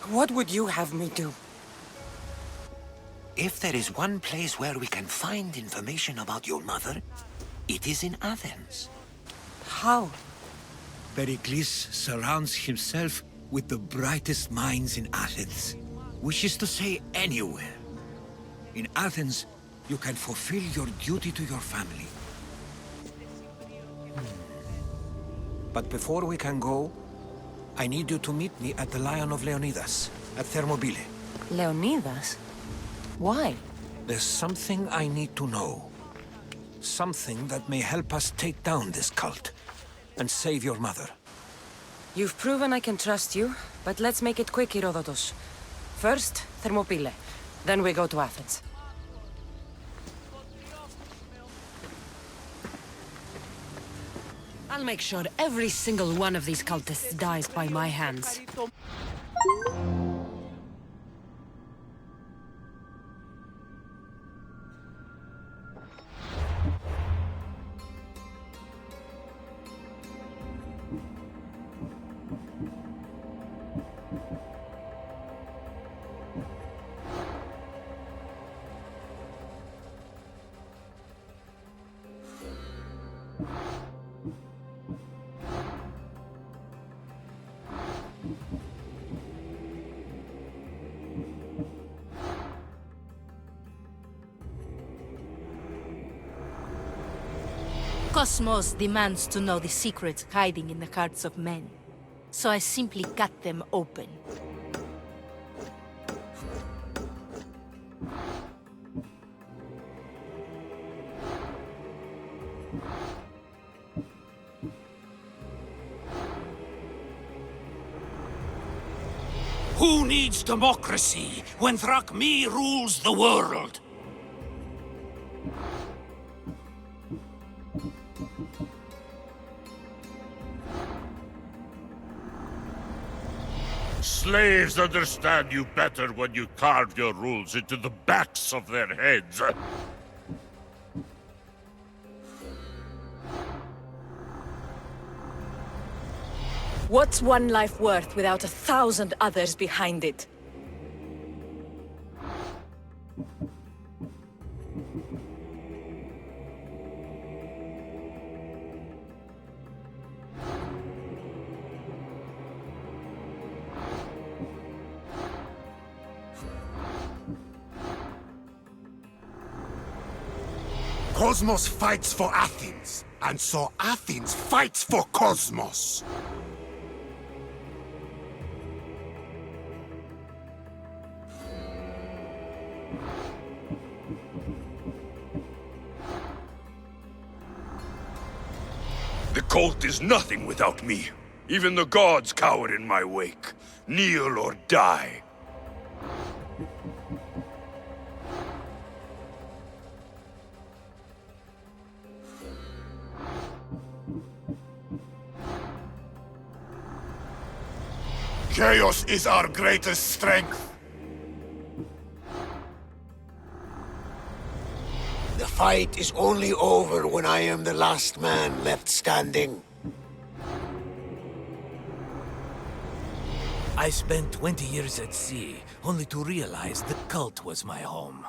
What would you have me do? If there is one place where we can find information about your mother, it is in Athens. How? Pericles surrounds himself with the brightest minds in Athens. Which is to say, anywhere. In Athens, you can fulfill your duty to your family. But before we can go, I need you to meet me at the Lion of Leonidas, at Thermopylae. Leonidas? Why? There's something I need to know. Something that may help us take down this cult and save your mother. You've proven I can trust you, but let's make it quick, Herodotus. First, Thermopylae. Then we go to Athens. I'll make sure every single one of these cultists dies by my hands. Cosmos demands to know the secrets hiding in the hearts of men, so I simply cut them open. Who needs democracy when Thrakmi rules the world? Slaves understand you better when you carve your rules into the backs of their heads. What's one life worth without 1,000 others behind it? Cosmos fights for Athens, and so Athens fights for Cosmos. The cult is nothing without me. Even the gods cower in my wake. Kneel or die. Chaos is our greatest strength. The fight is only over when I am the last man left standing. I spent 20 years at sea, only to realize the cult was my home.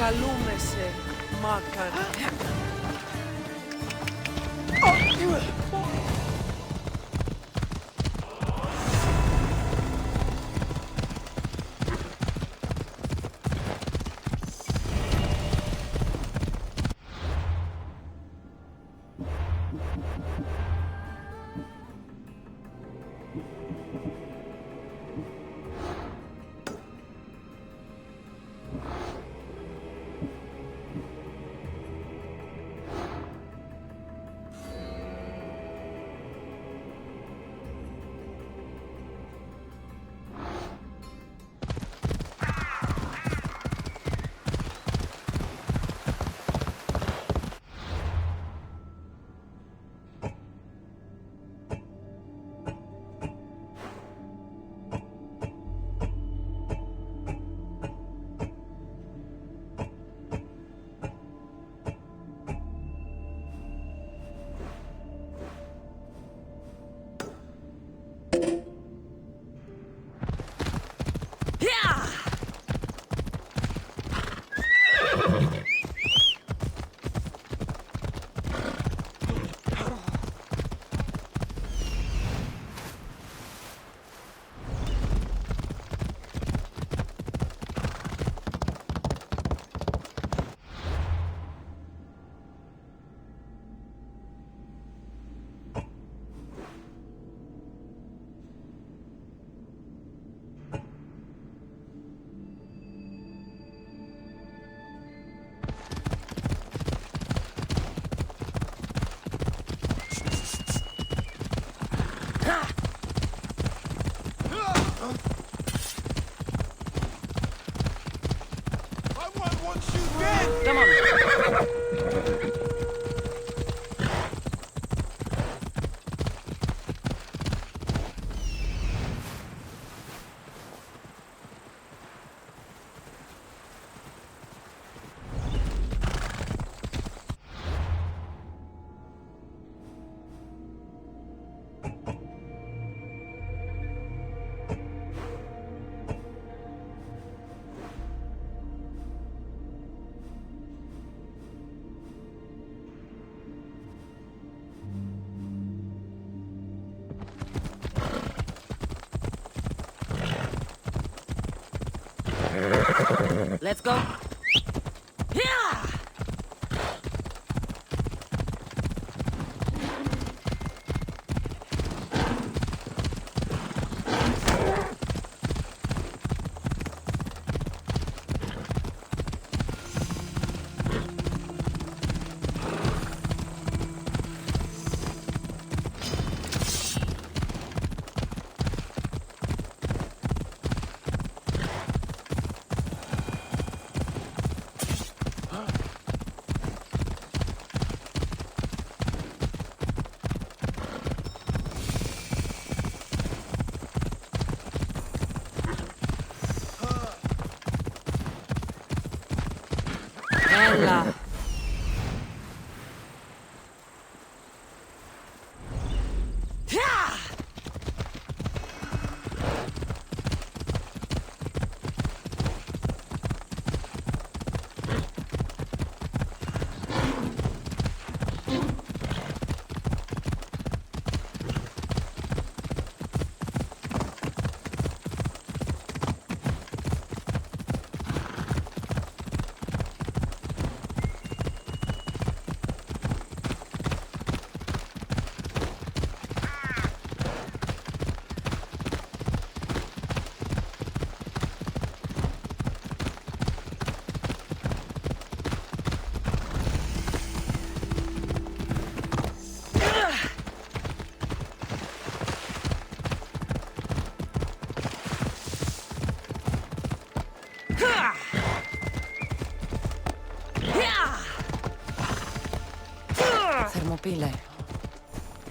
Καλούμεσαι, Μάκαν. Let's go. Έλα. Thermopyle.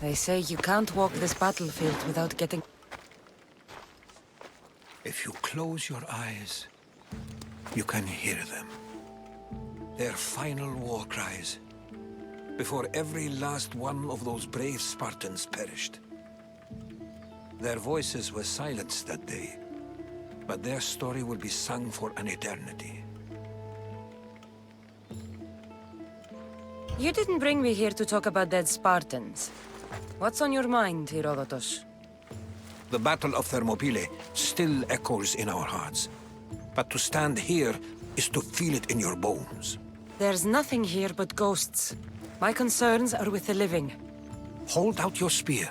They say you can't walk this battlefield without getting... If you close your eyes, you can hear them. Their final war cries, before every last one of those brave Spartans perished. Their voices were silenced that day, but their story will be sung for an eternity. You didn't bring me here to talk about dead Spartans. What's on your mind, Herodotus? The Battle of Thermopylae still echoes in our hearts. But to stand here is to feel it in your bones. There's nothing here but ghosts. My concerns are with the living. Hold out your spear.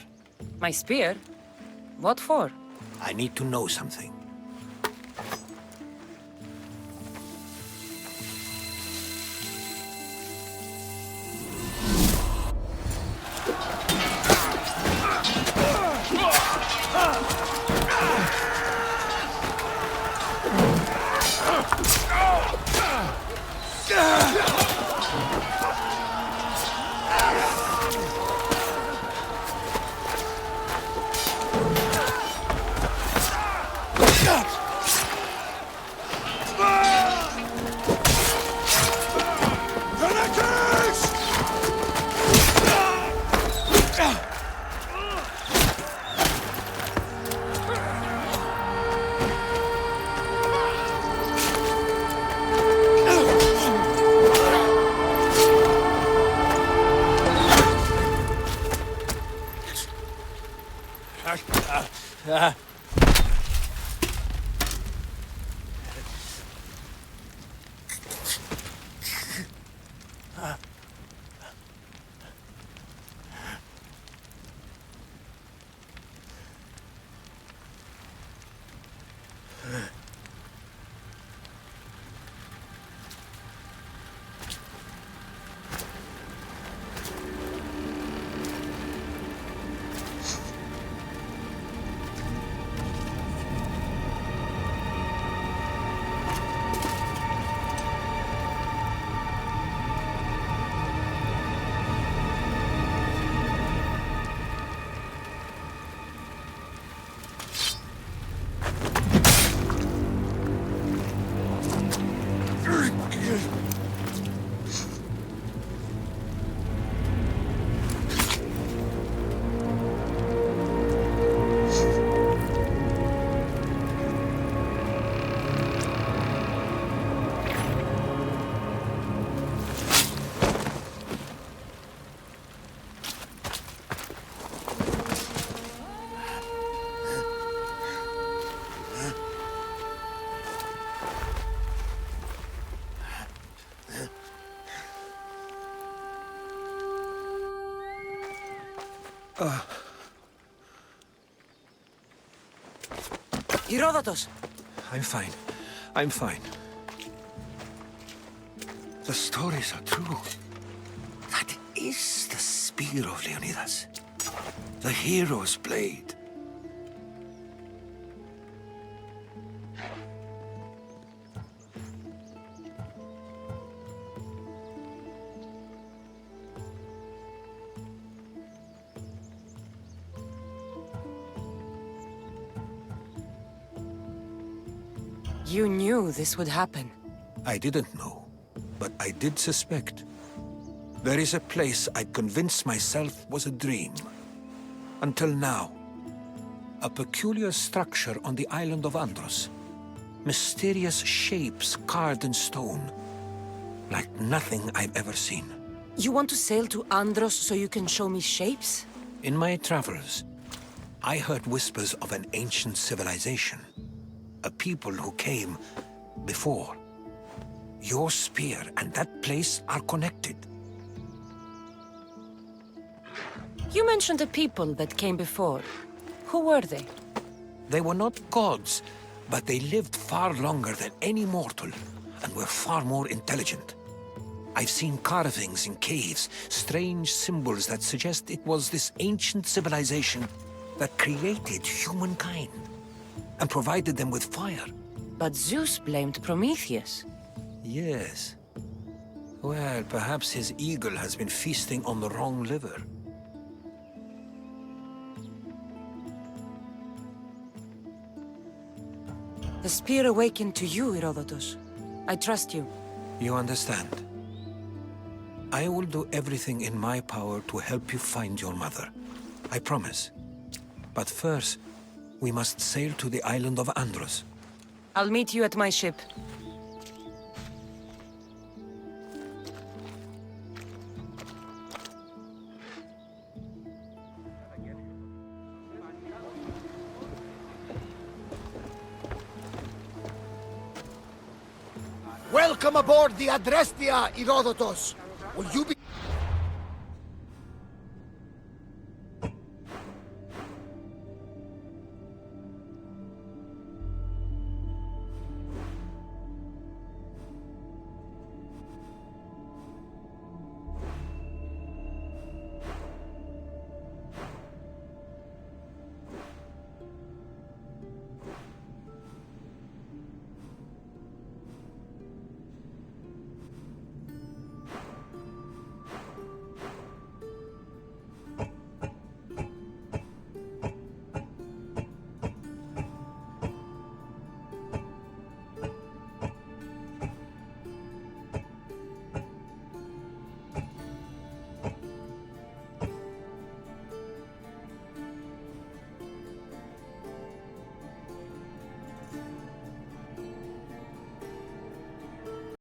My spear? What for? I need to know something. Herodotus! I'm fine. I'm fine. The stories are true. That is the spear of Leonidas. The hero's blade. You knew this would happen. I didn't know, but I did suspect. There is a place I convinced myself was a dream. Until now. A peculiar structure on the island of Andros. Mysterious shapes carved in stone. Like nothing I've ever seen. You want to sail to Andros so you can show me shapes? In my travels, I heard whispers of an ancient civilization. A people who came before. Your spear and that place are connected. You mentioned a people that came before. Who were they? They were not gods, but they lived far longer than any mortal, and were far more intelligent. I've seen carvings in caves, strange symbols that suggest it was this ancient civilization that created humankind, and provided them with fire. But Zeus blamed Prometheus. Yes. Well, perhaps his eagle has been feasting on the wrong liver. The spear awakened to you, Herodotus. I trust you. You understand. I will do everything in my power to help you find your mother. I promise. But first, we must sail to the island of Andros. I'll meet you at my ship. Welcome aboard the Adrestia, Herodotus. Will you be...